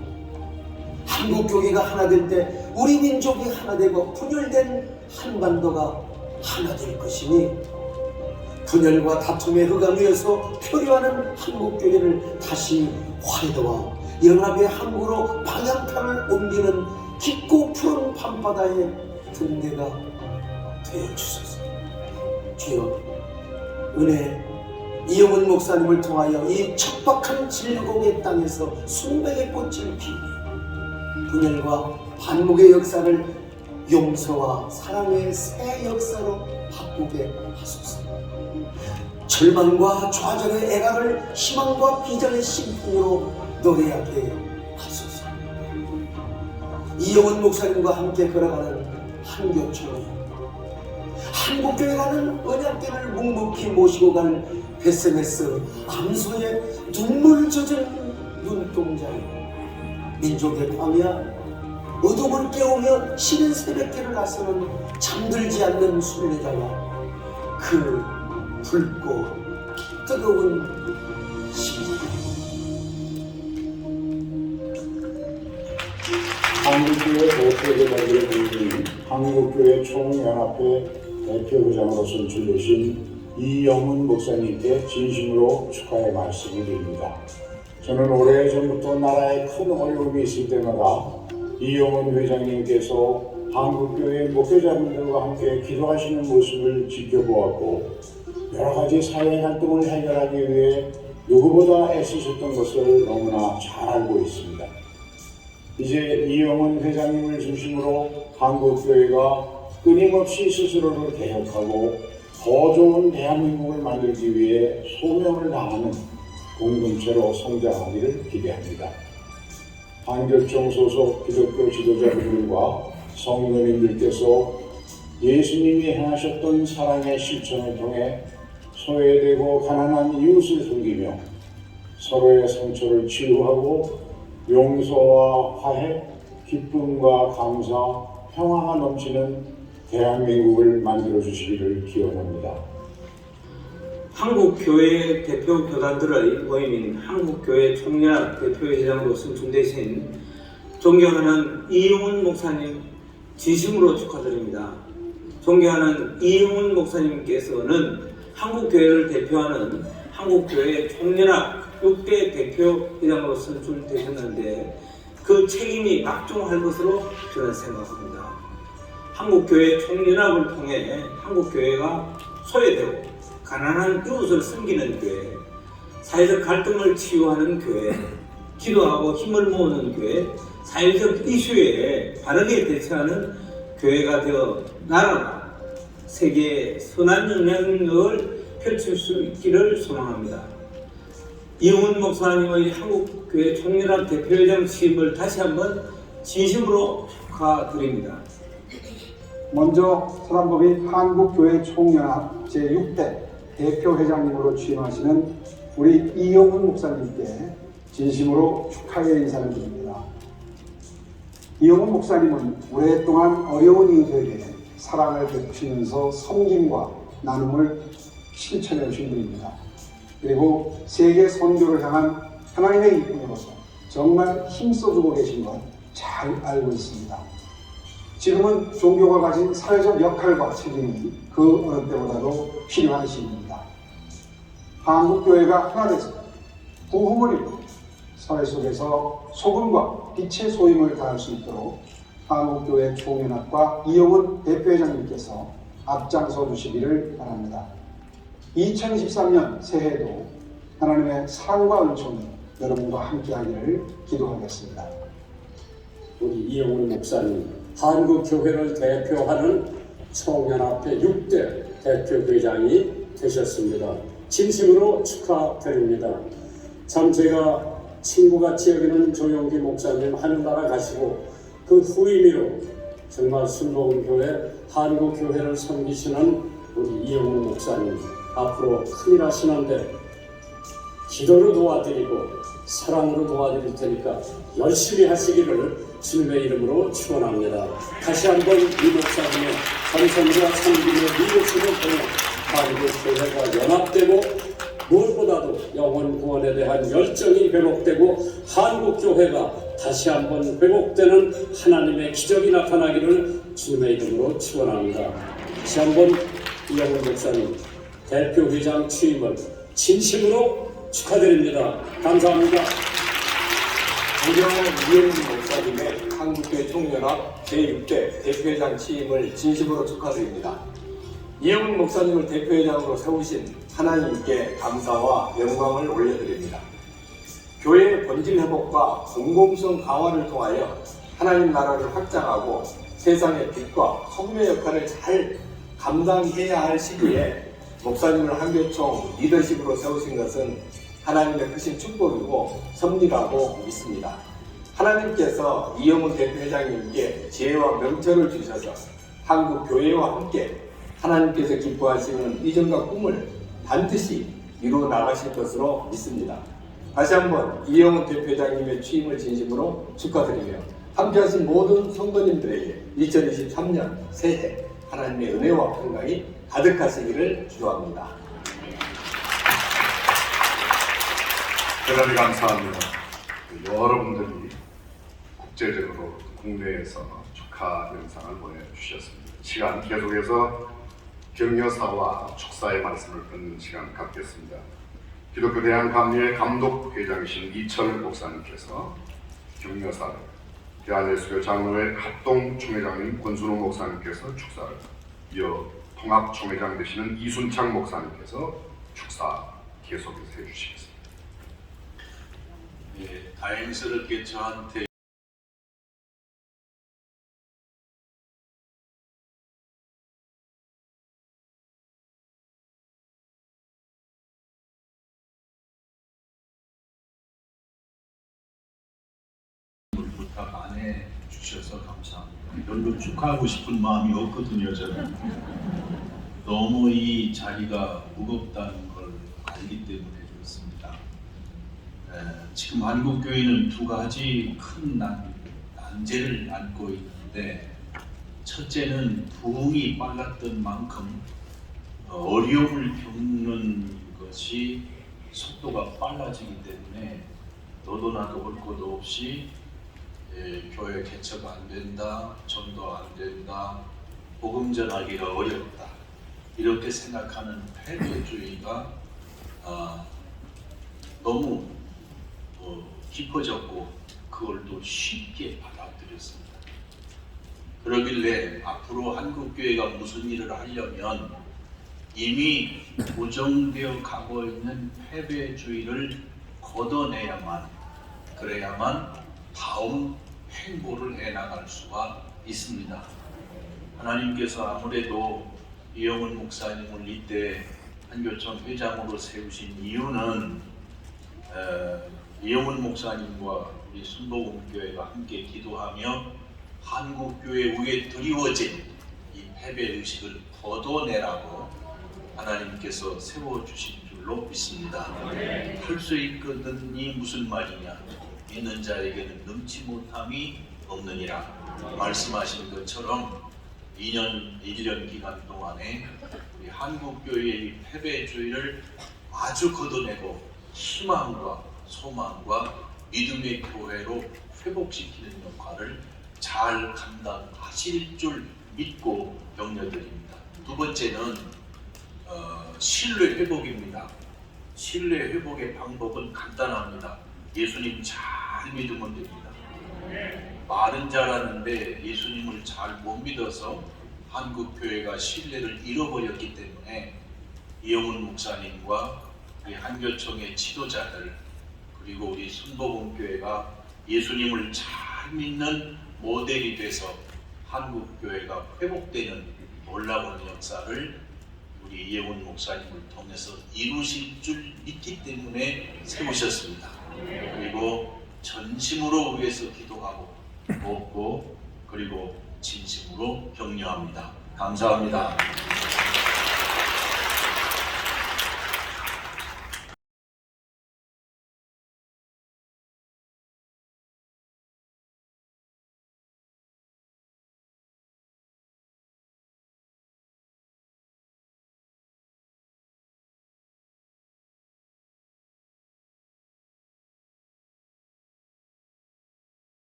한국교회가 하나 될 때 우리 민족이 하나 되고 분열된 한반도가 하나 될 것이니 분열과 다툼의 흑암위에서 표류하는 한국교회를 다시 화해와 연합의 항구로 방향판을 옮기는 깊고 푸른 밤바다의 등대가 되어주소서. 주여, 은혜, 이영훈 목사님을 통하여 이 척박한 진리곡의 땅에서 순백의 꽃을 피우며 분열과 반목의 역사를 용서와 사랑의 새 역사로 바꾸게 하소서. 절망과 좌절의 애가를 희망과 비전의 심풍으로 노래하게 하소서. 이영훈 목사님과 함께 걸어가는 한교총회, 한국교회라는 언약궤를 묵묵히 모시고 갈 SMS 암소의 눈물 젖은 눈동자에 민족의 광야 어둠을 깨우며 쉬는 새벽길을 나서는 잠들지 않는 순례자와 그 붉고 뜨거운 심장. 한국교회 대표제자들의 공인 한국교회 총연합회 대표회장으로 선출되신 이영훈 목사님께 진심으로 축하의 말씀을 드립니다. 저는 오래전부터 나라에 큰 어려움이 있을 때마다 이영훈 회장님께서 한국교회 목회자분들과 함께 기도하시는 모습을 지켜보았고 여러 가지 사회 활동을 해결하기 위해 누구보다 애쓰셨던 것을 너무나 잘 알고 있습니다. 이제 이영훈 회장님을 중심으로 한국교회가 끊임없이 스스로를 개혁하고 더 좋은 대한민국을 만들기 위해 소명을 다하는 공동체로 성장하기를 기대합니다. 한교총 소속 기독교 지도자분들과 성도님들께서 예수님이 행하셨던 사랑의 실천을 통해 소외되고 가난한 이웃을 섬기며 서로의 상처를 치유하고 용서와 화해, 기쁨과 감사, 평화가 넘치는 대한민국을 만들어주시기를 기원합니다. 한국교회 대표 교단들의 모임인 한국교회 총연합 대표회장으로 선출되신 존경하는 이영훈 목사님 진심으로 축하드립니다. 존경하는 이영훈 목사님께서는 한국교회를 대표하는 한국교회 총연합 6대 대표회장으로 선출되셨는데 그 책임이 막중할 것으로 저는 생각합니다. 한국교회 총연합을 통해 한국교회가 소외되고 가난한 이웃을 섬기는 교회, 사회적 갈등을 치유하는 교회, 기도하고 힘을 모으는 교회, 사회적 이슈에 바르게 대처하는 교회가 되어 나라가 세계에 선한 영향력을 펼칠 수 있기를 소망합니다. 이영훈 목사님의 한국교회 총연합 대표회장 취임을 다시 한번 진심으로 축하드립니다. 먼저 사단법인 한국교회 총연합 제6대 대표회장님으로 취임하시는 우리 이영훈 목사님께 진심으로 축하의 인사를 드립니다. 이영훈 목사님은 오랫동안 어려운 이웃에게 사랑을 베푸시면서 섬김과 나눔을 실천해 오신 분입니다. 그리고 세계 선교를 향한 하나님의 이쁨으로서 정말 힘써주고 계신 것 잘 알고 있습니다. 지금은 종교가 가진 사회적 역할과 책임이 그 어느 때보다도 필요한 시기입니다. 한국교회가 하나 돼서 부흥을 이루고 사회 속에서 소금과 빛의 소임을 다할 수 있도록 한국교회 총연합과 이영훈 대표회장님께서 앞장서 주시기를 바랍니다. 2023년 새해에도 하나님의 사랑과 은총이 여러분과 함께하기를 기도하겠습니다. 우리 이영훈 목사님, 한국교회를 대표하는 총연합회 6대 대표회장이 되셨습니다. 진심으로 축하드립니다. 참 제가 친구같이 여기는 조용기 목사님 하늘나라 가시고 그 후임으로 정말 순복음교회 한국교회를 섬기시는 우리 이영훈 목사님 앞으로 큰일 하시는데 기도로 도와드리고 사랑으로 도와드릴 테니까 열심히 하시기를 주님의 이름으로 축원합니다. 다시 한번 이 목사님의 전선과 섬김의 리더십을 통해 한국교회가 연합되고 무엇보다도 영혼 구원에 대한 열정이 회복되고 한국교회가 다시 한번 회복되는 하나님의 기적이 나타나기를 주님의 이름으로 축원합니다. 다시 한번 이영훈 목사님 대표회장 취임을 진심으로 축하드립니다. 감사합니다. 존경하는 이영훈 목사님의 한국교회 총연합 제6대 대표회장 취임을 진심으로 축하드립니다. 이영훈 목사님을 대표회장으로 세우신 하나님께 감사와 영광을 올려드립니다. 교회의 본질 회복과 공공성 강화를 통하여 하나님 나라를 확장하고 세상의 빛과 소금의 역할을 잘 감당해야 할 시기에 목사님을 한교총 리더십으로 세우신 것은 하나님의 크신 축복이고 섭리라고 믿습니다. 하나님께서 이영훈 대표회장님께 지혜와 명철을 주셔서 한국 교회와 함께 하나님께서 기뻐하시는 비전과 꿈을 반드시 이루어 나가실 것으로 믿습니다. 다시 한번 이영훈 대표회장님의 취임을 진심으로 축하드리며 함께하신 모든 성도님들에게 2023년 새해 하나님의 은혜와 평강이 가득하시기를 기도합니다. 대단히 감사합니다. 여러분들이 국제적으로 국내에서 축하 영상을 보내주셨습니다. 시간 계속해서 격려사와 축사의 말씀을 듣는 시간 갖겠습니다. 기독교 대한감리회 감독회장이신 이철 목사님께서 격려사를, 대한예수교 장로회 합동총회장님 권순호 목사님께서 축사를, 이어 통합총회장 되시는 이순창 목사님께서 축사 계속해서 해주시겠습니다. 예, 다행스럽게 저한테 부탁 안 해주셔서 감사합니다. 별로 축하하고 싶은 마음이 없거든요. 저는 너무 이 자리가 무겁다는 걸 알기 때문에 그렇습니다. 지금 한국교회는 두 가지 큰 난제를 안고 있는데, 첫째는 부흥이 빨랐던 만큼 어려움을 겪는 것이 속도가 빨라지기 때문에 너도 나도 볼 것도 없이 교회 개척 안 된다, 전도 안 된다, 복음 전하기가 어렵다, 이렇게 생각하는 패배주의가 너무 깊어졌고 그걸 또 쉽게 받아들였습니다. 그러길래 앞으로 한국교회가 무슨 일을 하려면 이미 고정되어 가고 있는 패배주의를 걷어내야만, 그래야만 다음 행보를 해나갈 수가 있습니다. 하나님께서 아무래도 이영훈 목사님을 이때 한교총 회장으로 세우신 이유는 이영훈 목사님과 우리 순복음교회가 함께 기도하며 한국교회 위에 드리워진 이 패배의식을 걷어내라고 하나님께서 세워주신 줄로 믿습니다. 할 수 있거든이 무슨 말이냐? 있는 자에게는 능치 못함이 없느니라 말씀하신 것처럼 2년 1년 기간 동안에 우리 한국교회의 패배주의를 아주 걷어내고 희망과 소망과 믿음의 교회로 회복시키는 역할을 잘 감당하실 줄 믿고 격려드립니다. 두 번째는 신뢰 회복입니다. 신뢰 회복의 방법은 간단합니다. 예수님 잘 믿으면 됩니다. 말은 잘하는데 예수님을 잘 못 믿어서 한국교회가 신뢰를 잃어버렸기 때문에 이영훈 목사님과 우리 한교총의 지도자들, 그리고 우리 순복음교회가 예수님을 잘 믿는 모델이 돼서 한국교회가 회복되는 놀라운 역사를 우리 이영훈 목사님을 통해서 이루실 줄 믿기 때문에 세우셨습니다. 그리고 전심으로 위해서 기도하고 돕고 그리고 진심으로 격려합니다. 감사합니다.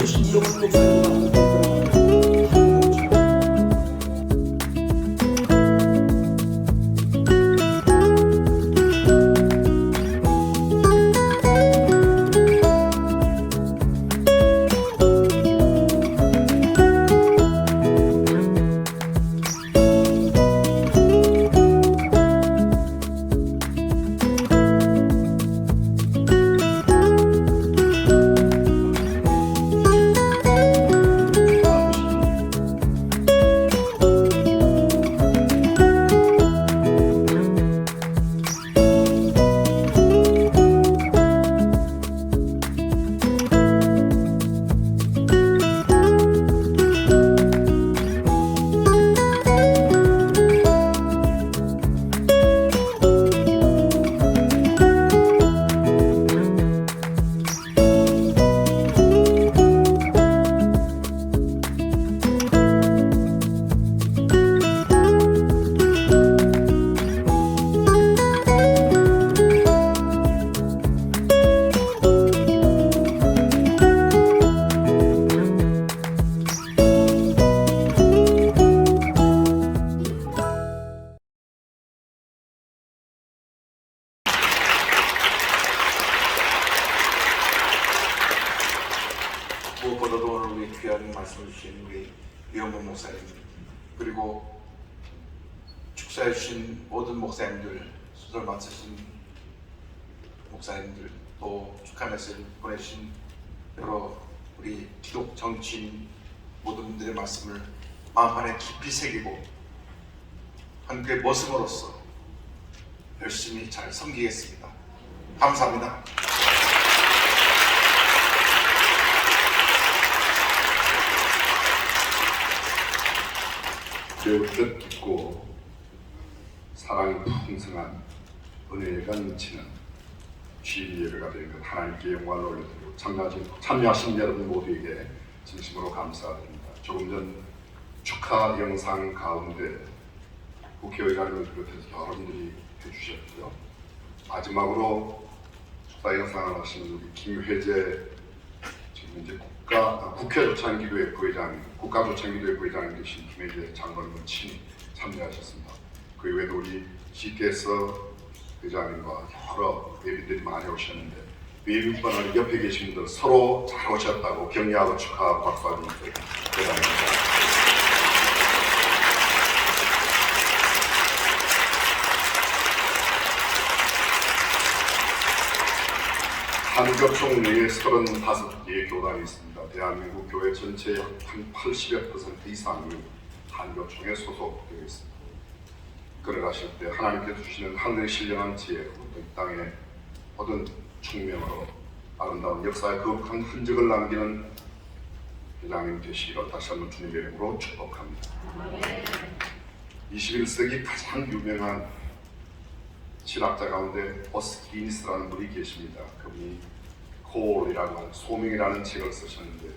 이영훈 목사님과 함께 무엇보다도 오늘 우리 귀한 말씀을 주신 우리 이영문 목사님, 그리고 축사해 주신 모든 목사님들, 수설 맡으신 목사님들, 또 축하 메시지를 보내주신 여러 우리 기독 정치인 모든 분들의 말씀을 마음 안에 깊이 새기고 한국의 모습으로서 열심히 잘 섬기겠습니다. 감사합니다. 배우듯 깊고 사랑이 풍성한 은혜가 넘치는 주일 예배가 된 것 하나님께 영광을 올려드리고 참여하신 여러분 모두에게 진심으로 감사드립니다. 조금 전 축하 영상 가운데 국회의장님을 비롯해서 여러분들이 해주셨고요. 마지막으로 축하 영상을 하시는 우리 김회재 지금 이제 국회조찬기도회 부회장, 국가조찬기도회 부회장이 되신 김혜재 장관님은 친히 참여하셨습니다. 그 외에도 우리 GTS 회장님과 여러 외빈들이 많이 오셨는데 외빈분들 옆에 계신 분들 서로 잘 오셨다고 격려하고 축하하고 박수하는 대단합니다. 한교총 내에 35개의 교단이 있습니다. 대한민국 교회 전체의 한 80여 % 이상이 한교총에 소속되어 있습니다. 걸어가실 때 하나님께서 주시는 하늘의 신령한 지혜, 이 땅의 모든 측면으로 아름다운 역사의 거룩한 흔적을 남기는 회장님 되시기를 다시 한번 주님의 이름으로 축복합니다. 21세기 가장 유명한 신학자 가운데 오스티니스라는 분이 계십니다. 그분이 콜이라고 하는 소명이라는 책을 쓰셨는데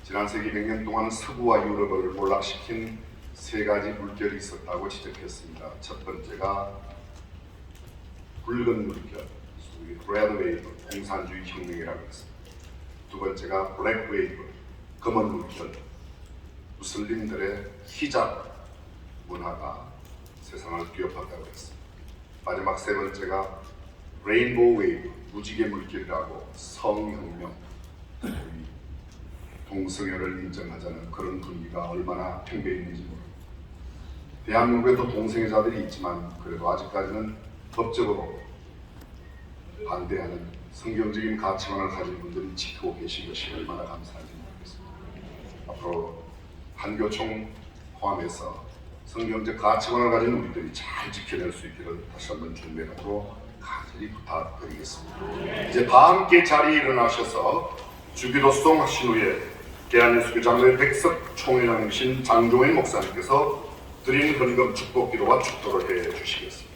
지난 세기 100년 동안 서구와 유럽을 몰락시킨 세 가지 물결이 있었다고 지적했습니다. 첫 번째가 붉은 물결, 소위 레드 웨이브, 공산주의 혁명이라고 했습니다. 두 번째가 블랙 웨이브, 검은 물결, 무슬림들의 히잡 문화가 세상을 뒤엎었다고 했습니다. 마지막 세 번째가 레인보우 웨이브, 무지개 물결이라고 성혁명, 동성애를 인정하자는 그런 분위기가 얼마나 팽배해 있는지 모릅니다. 대한민국에도 동성애자들이 있지만 그래도 아직까지는 법적으로 반대하는 성경적인 가치관을 가진 분들이 지키고 계신 것이 얼마나 감사한지 모르겠습니다. 앞으로 한교총 포함해서 성경적 가치관을 가진 우리들이 잘 지켜낼 수 있기를 다시 한번 주님으로 간절히 부탁드리겠습니다. 이제 다 함께 자리에 일어나셔서 주기도송 하신 후에 대한예수교장로회 백석 총회장이신 장종인 목사님께서 드린 헌금 축복기도와 축도를 해 주시겠습니다.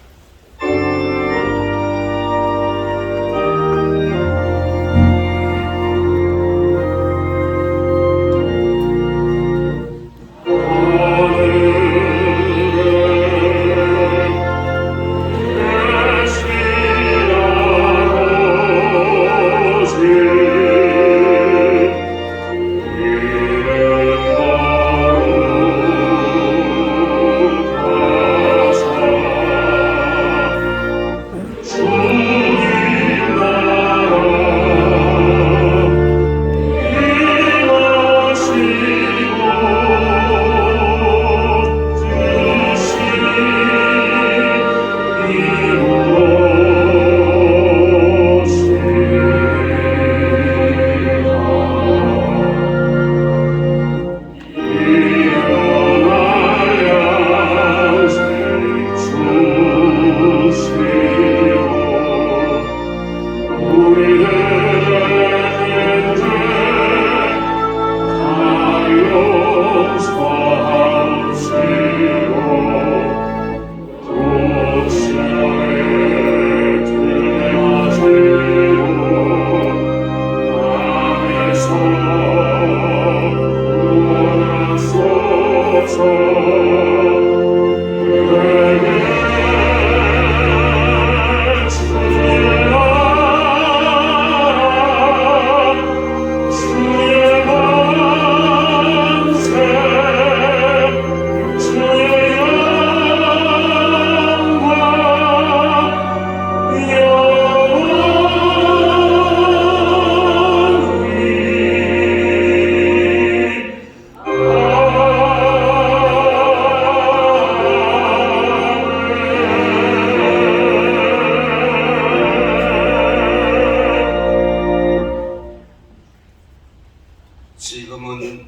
지금은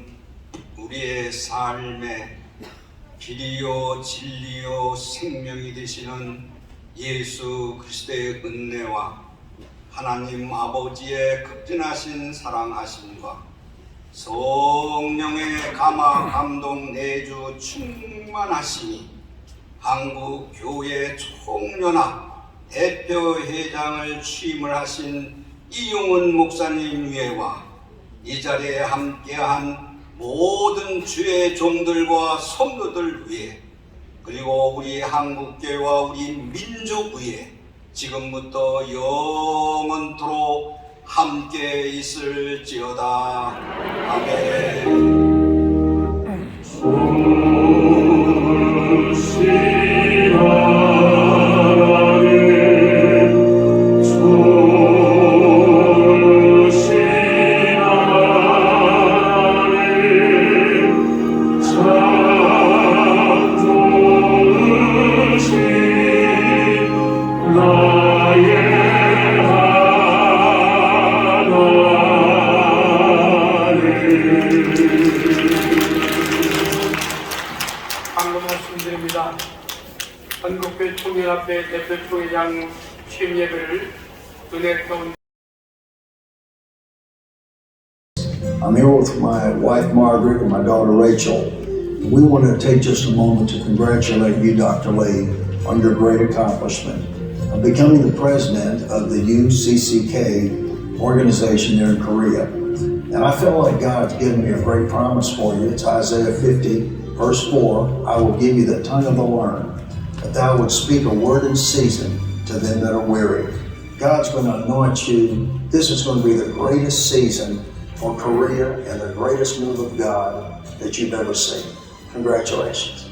우리의 삶의 길이요 진리요 생명이 되시는 예수 그리스도의 은혜와 하나님 아버지의 극진하신 사랑하심과 성령의 감화 감동 내주 충만하심이 한국 교회 총연합 대표회장을 취임을 하신 이용훈 목사님 위에와 이 자리에 함께한 모든 주의 종들과 성도들 위해 그리고 우리 한국교회와 우리 민족 위해 지금부터 영원토록 함께 있을지어다. 아멘. 방금 말씀드립니다. 한국교회 총연합회 대표 총회장 취임 예배를 은혜 가운데 I'm here with my wife Margaret and my daughter Rachel. We want to take just a moment to congratulate you, Dr. Lee, on your great accomplishment of becoming the president of the UCCK organization there in Korea. And I feel like God's given me a great promise for you. It's Isaiah 50, verse 4. I will give you the tongue of the learned, that thou would speak a word in season to them that are weary. God's going to anoint you. This is going to be the greatest season for Korea and the greatest move of God that you've ever seen. Congratulations.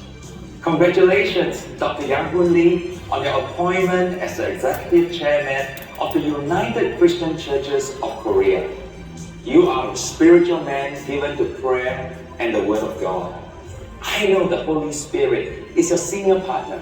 Congratulations, Dr. Yang-Hoon Lee, on your appointment as the Executive Chairman of the United Christian Churches of Korea. You are a spiritual man given to prayer and the Word of God. I know the Holy Spirit is your senior partner,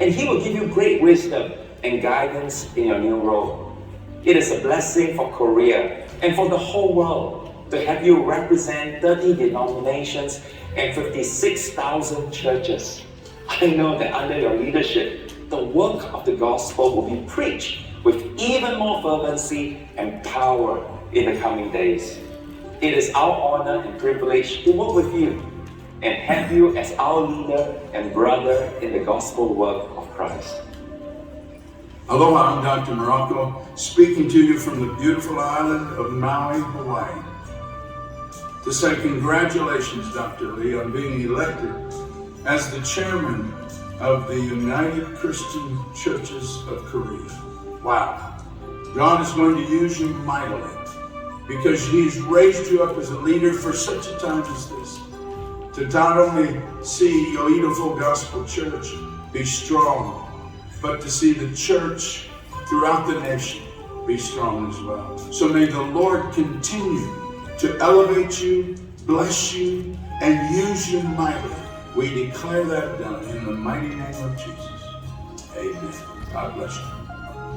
and He will give you great wisdom and guidance in your new role. It is a blessing for Korea and for the whole world to have you represent 30 denominations and 56,000 churches. I know that under your leadership, the work of the gospel will be preached with even more fervency and power in the coming days. It is our honor and privilege to work with you and have you as our leader and brother in the gospel work of Christ. Aloha, I'm Dr. Morocco, speaking to you from the beautiful island of Maui, Hawaii, to say congratulations, Dr. Lee, on being elected as the chairman of the United Christian Churches of Korea. Wow. God is going to use you mightily because He's raised you up as a leader for such a time as this, to not only see Yoido Full Gospel Church be strong, but to see the church throughout the nation be strong as well. So may the Lord continue to elevate you, bless you, and use you mightily. We declare that done in the mighty name of Jesus. Amen. God bless you.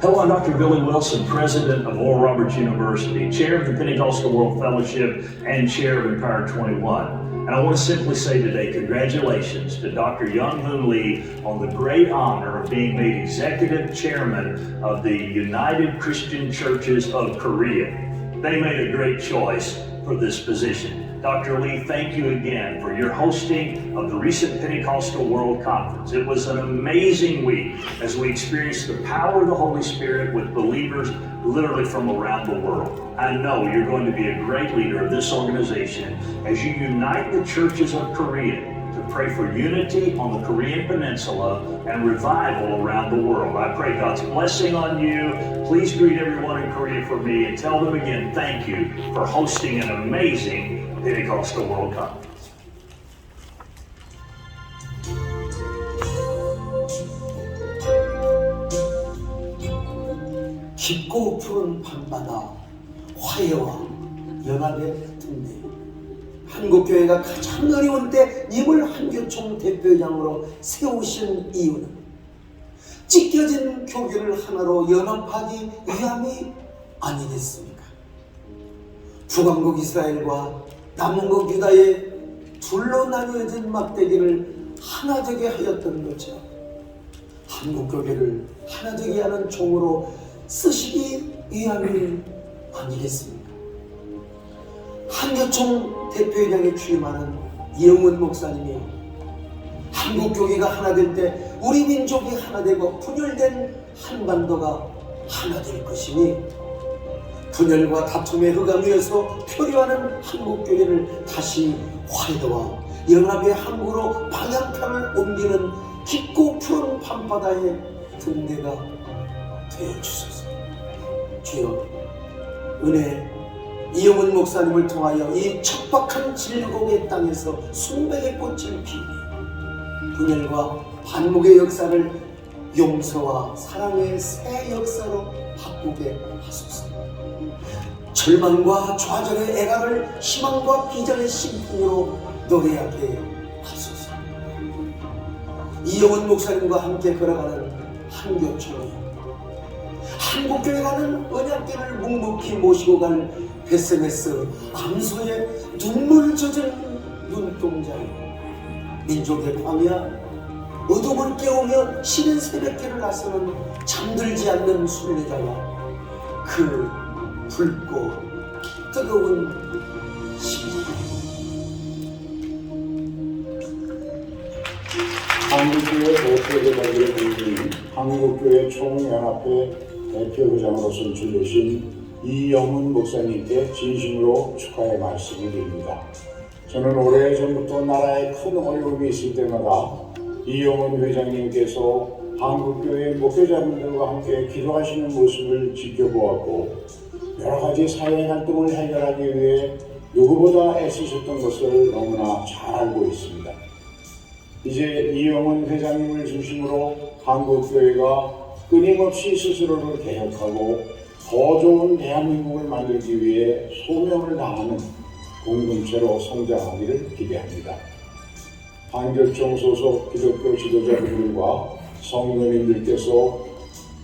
Hello, I'm Dr. Billy Wilson, President of Oral Roberts University, Chair of the Pentecostal World Fellowship, and Chair of Empire 21. And I want to simply say today, congratulations to Dr. Young-Hoon Lee on the great honor of being made Executive Chairman of the United Christian Churches of Korea. They made a great choice for this position. Dr. Lee, thank you again for your hosting of the recent Pentecostal World Conference. It was an amazing week as we experienced the power of the Holy Spirit with believers literally from around the world. I know you're going to be a great leader of this organization as you unite the churches of Korea to pray for unity on the Korean Peninsula and revival around the world. I pray God's blessing on you. Please greet everyone in Korea for me and tell them again thank you for hosting an amazing Pentecostal World Conference. 깊고 푸른 밤바다, 화해와 연합의 등대. 한국교회가 가장 어려운 때 님을 한교총 대표장으로 세우신 이유는 찢겨진 교회를 하나로 연합하기 위함이 아니겠습니까? 북왕국 이스라엘과 남왕국 유다의 둘로 나뉘어진 막대기를 하나 되게 하였던 것처럼 한국교회를 하나 되게 하는 종으로 쓰시기 위함이 아니겠습니까? 한교총 대표회장에 취임하는 이영훈 목사님이 한국교회가 하나 될 때 우리 민족이 하나 되고 분열된 한반도가 하나 될 것이니 분열과 다툼에 흑암이어서 표류하는 한국교회를 다시 화해와 연합의 항구로 방향판을 옮기는 깊고 푸른 밤바다의 등대가 되어주소서. 주여, 은혜 이영훈 목사님을 통하여 이 척박한 진국의 땅에서 순백의 꽃을 피우며 분열과 반목의 역사를 용서와 사랑의 새 역사로 바꾸게 하소서. 절망과 좌절의 애가를 희망과 비전의 심풍으로 노래하게 하소서. 이영훈 목사님과 함께 걸어가는 한교총이 한국교회라는 언약궤를 묵묵히 모시고 갈 베스메스 암소의 눈물 젖은 눈동자에 민족의 광야 어둠을 깨우며 쉬는 새벽길을 나서는 잠들지 않는 순례자와 그 붉고 뜨거운 심장. 한국교회 대표회장을 공주인 한국교회 총연합회 대표회장으로 선출되신 이영훈 목사님께 진심으로 축하의 말씀을 드립니다. 저는 오래전부터 나라에 큰 어려움이 있을 때마다 이영훈 회장님께서 한국교회 목회자분들과 함께 기도하시는 모습을 지켜보았고 여러 가지 사회 활동을 해결하기 위해 누구보다 애쓰셨던 것을 너무나 잘 알고 있습니다. 이제 이영훈 회장님을 중심으로 한국교회가 끊임없이 스스로를 개혁하고 더 좋은 대한민국을 만들기 위해 소명을 다하는 공동체로 성장하기를 기대합니다. 한교총 소속 기독교 지도자분들과 성도님들께서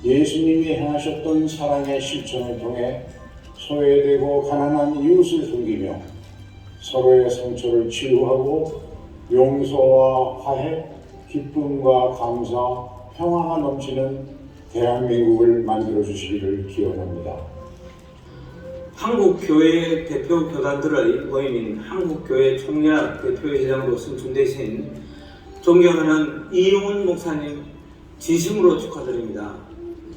예수님이 행하셨던 사랑의 실천을 통해 소외되고 가난한 이웃을 섬기며 서로의 상처를 치유하고 용서와 화해, 기쁨과 감사, 평화가 넘치는 대한민국을 만들어주시기를 기원합니다. 한국교회 대표 교단들의 모임인 한국교회 총연합 대표회장으로 선출되신 존경하는 이영훈 목사님 진심으로 축하드립니다.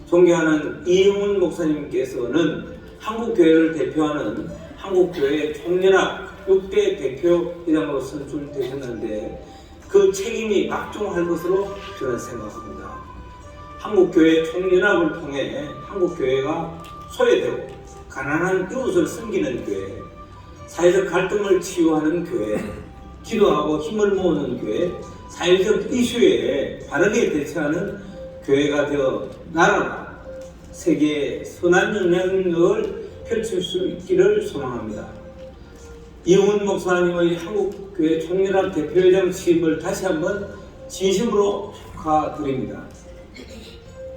존경하는 이영훈 목사님께서는 한국교회를 대표하는 한국교회 총연합 6대 대표회장으로 선출되셨는데 그 책임이 막중할 것으로 저는 생각합니다. 한국교회 총연합을 통해 한국교회가 소외되고 가난한 이웃을 섬기는 교회, 사회적 갈등을 치유하는 교회, 기도하고 힘을 모으는 교회, 사회적 이슈에 바르게 대처하는 교회가 되어 나라가 세계의 선한 영향력을 펼칠 수 있기를 소망합니다. 이영훈 목사님의 한국교회 총연합 대표회장 취임을 다시 한번 진심으로 축하드립니다.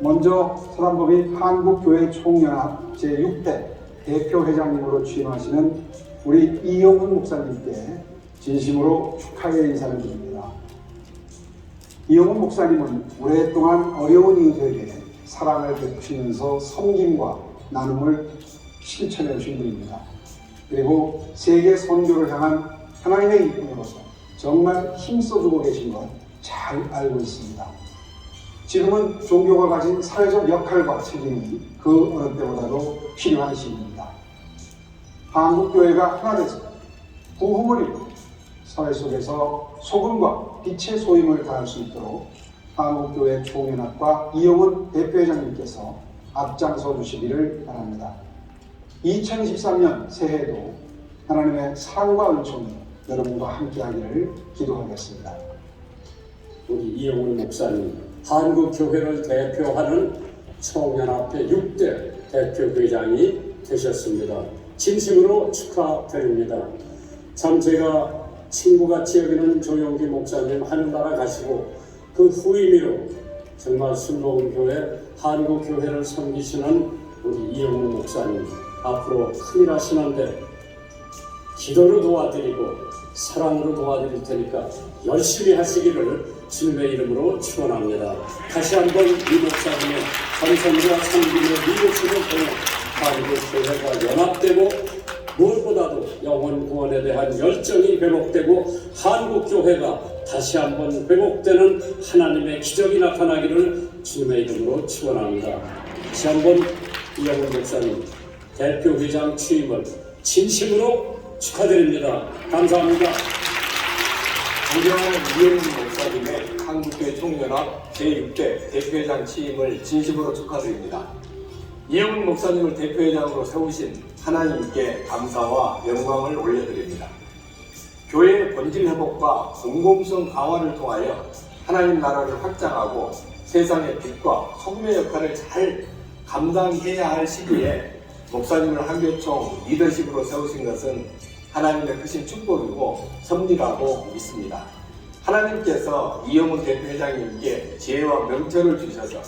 먼저 사단법인 한국교회 총연합 제6대 대표회장님으로 취임하시는 우리 이영훈 목사님께 진심으로 축하의 인사를 드립니다. 이영훈 목사님은 오랫동안 어려운 이웃에게 사랑을 베푸시면서 섬김과 나눔을 실천해 오신 분입니다. 그리고 세계 선교를 향한 하나님의 일꾼으로서 정말 힘써주고 계신 것 잘 알고 있습니다. 지금은 종교가 가진 사회적 역할과 책임이 그 어느 때보다도 필요한 시기입니다. 한국교회가 하나 돼서 부흥을 이루고 사회 속에서 소금과 빛의 소임을 다할 수 있도록 한국교회 총연합과 이영훈 대표회장님께서 앞장서 주시기를 바랍니다. 2023년 새해에도 하나님의 사랑과 은총이 여러분과 함께하기를 기도하겠습니다. 우리 이영훈 목사님, 한국교회를 대표하는 총연합회 6대 대표회장이 되셨습니다. 진심으로 축하드립니다. 참 제가 친구같이 여기는 조용기 목사님 하늘나라 가시고 그 후임으로 정말 순복음교회, 한국교회를 섬기시는 우리 이영훈 목사님 앞으로 큰일 하시는데 기도로 도와드리고 사랑으로 도와드릴 테니까 열심히 하시기를 주님의 이름으로 축원합니다. 다시 한번 이 목사님의 전선과 섬김의 미국수를 통해 한국교회가 연합되고 무엇보다도 영혼 구원에 대한 열정이 회복되고 한국교회가 다시 한번 회복되는 하나님의 기적이 나타나기를 주님의 이름으로 축원합니다. 다시 한번 이영훈 목사님 대표회장 취임을 진심으로 축하드립니다. 감사합니다. 존경하는 이영훈 목사님의 한국교회 총연합 제6대 대표회장 취임을 진심으로 축하드립니다. 이영훈 목사님을 대표회장으로 세우신 하나님께 감사와 영광을 올려드립니다. 교회의 본질 회복과 공공성 강화를 통하여 하나님 나라를 확장하고 세상의 빛과 소금의 역할을 잘 감당해야 할 시기에 목사님을 한교총 리더십으로 세우신 것은 하나님의 크신 축복이고 섭리라고 믿습니다. 하나님께서 이영훈 대표회장님께 지혜와 명철을 주셔서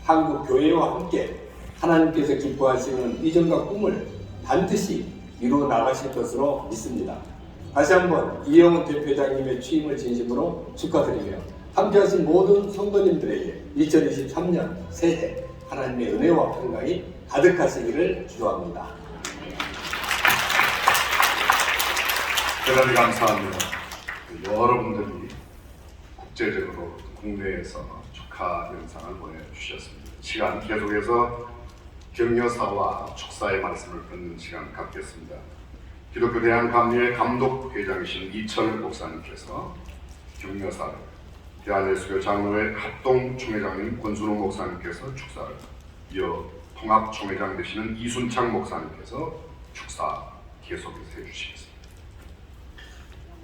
한국 교회와 함께 하나님께서 기뻐하시는 비전과 꿈을 반드시 이루어 나가실 것으로 믿습니다. 다시 한번 이영훈 대표회장님의 취임을 진심으로 축하드리며 함께하신 모든 성도님들에게 2023년 새해 하나님의 은혜와 평강이 가득하시기를 기도합니다. 대단히 감사합니다. 여러분들이 국제적으로 국내에서 축하 영상을 보내주셨습니다. 시간 계속해서 격려사와 축사의 말씀을 듣는 시간 갖겠습니다. 기독교 대한감리회 감독회장이신 이철 목사님께서 격려사를, 대한예수교 장로회 합동총회장님 권순호 목사님께서 축사를, 이어 통합총회장 되시는 이순창 목사님께서 축사 계속해서 해주시겠습니다.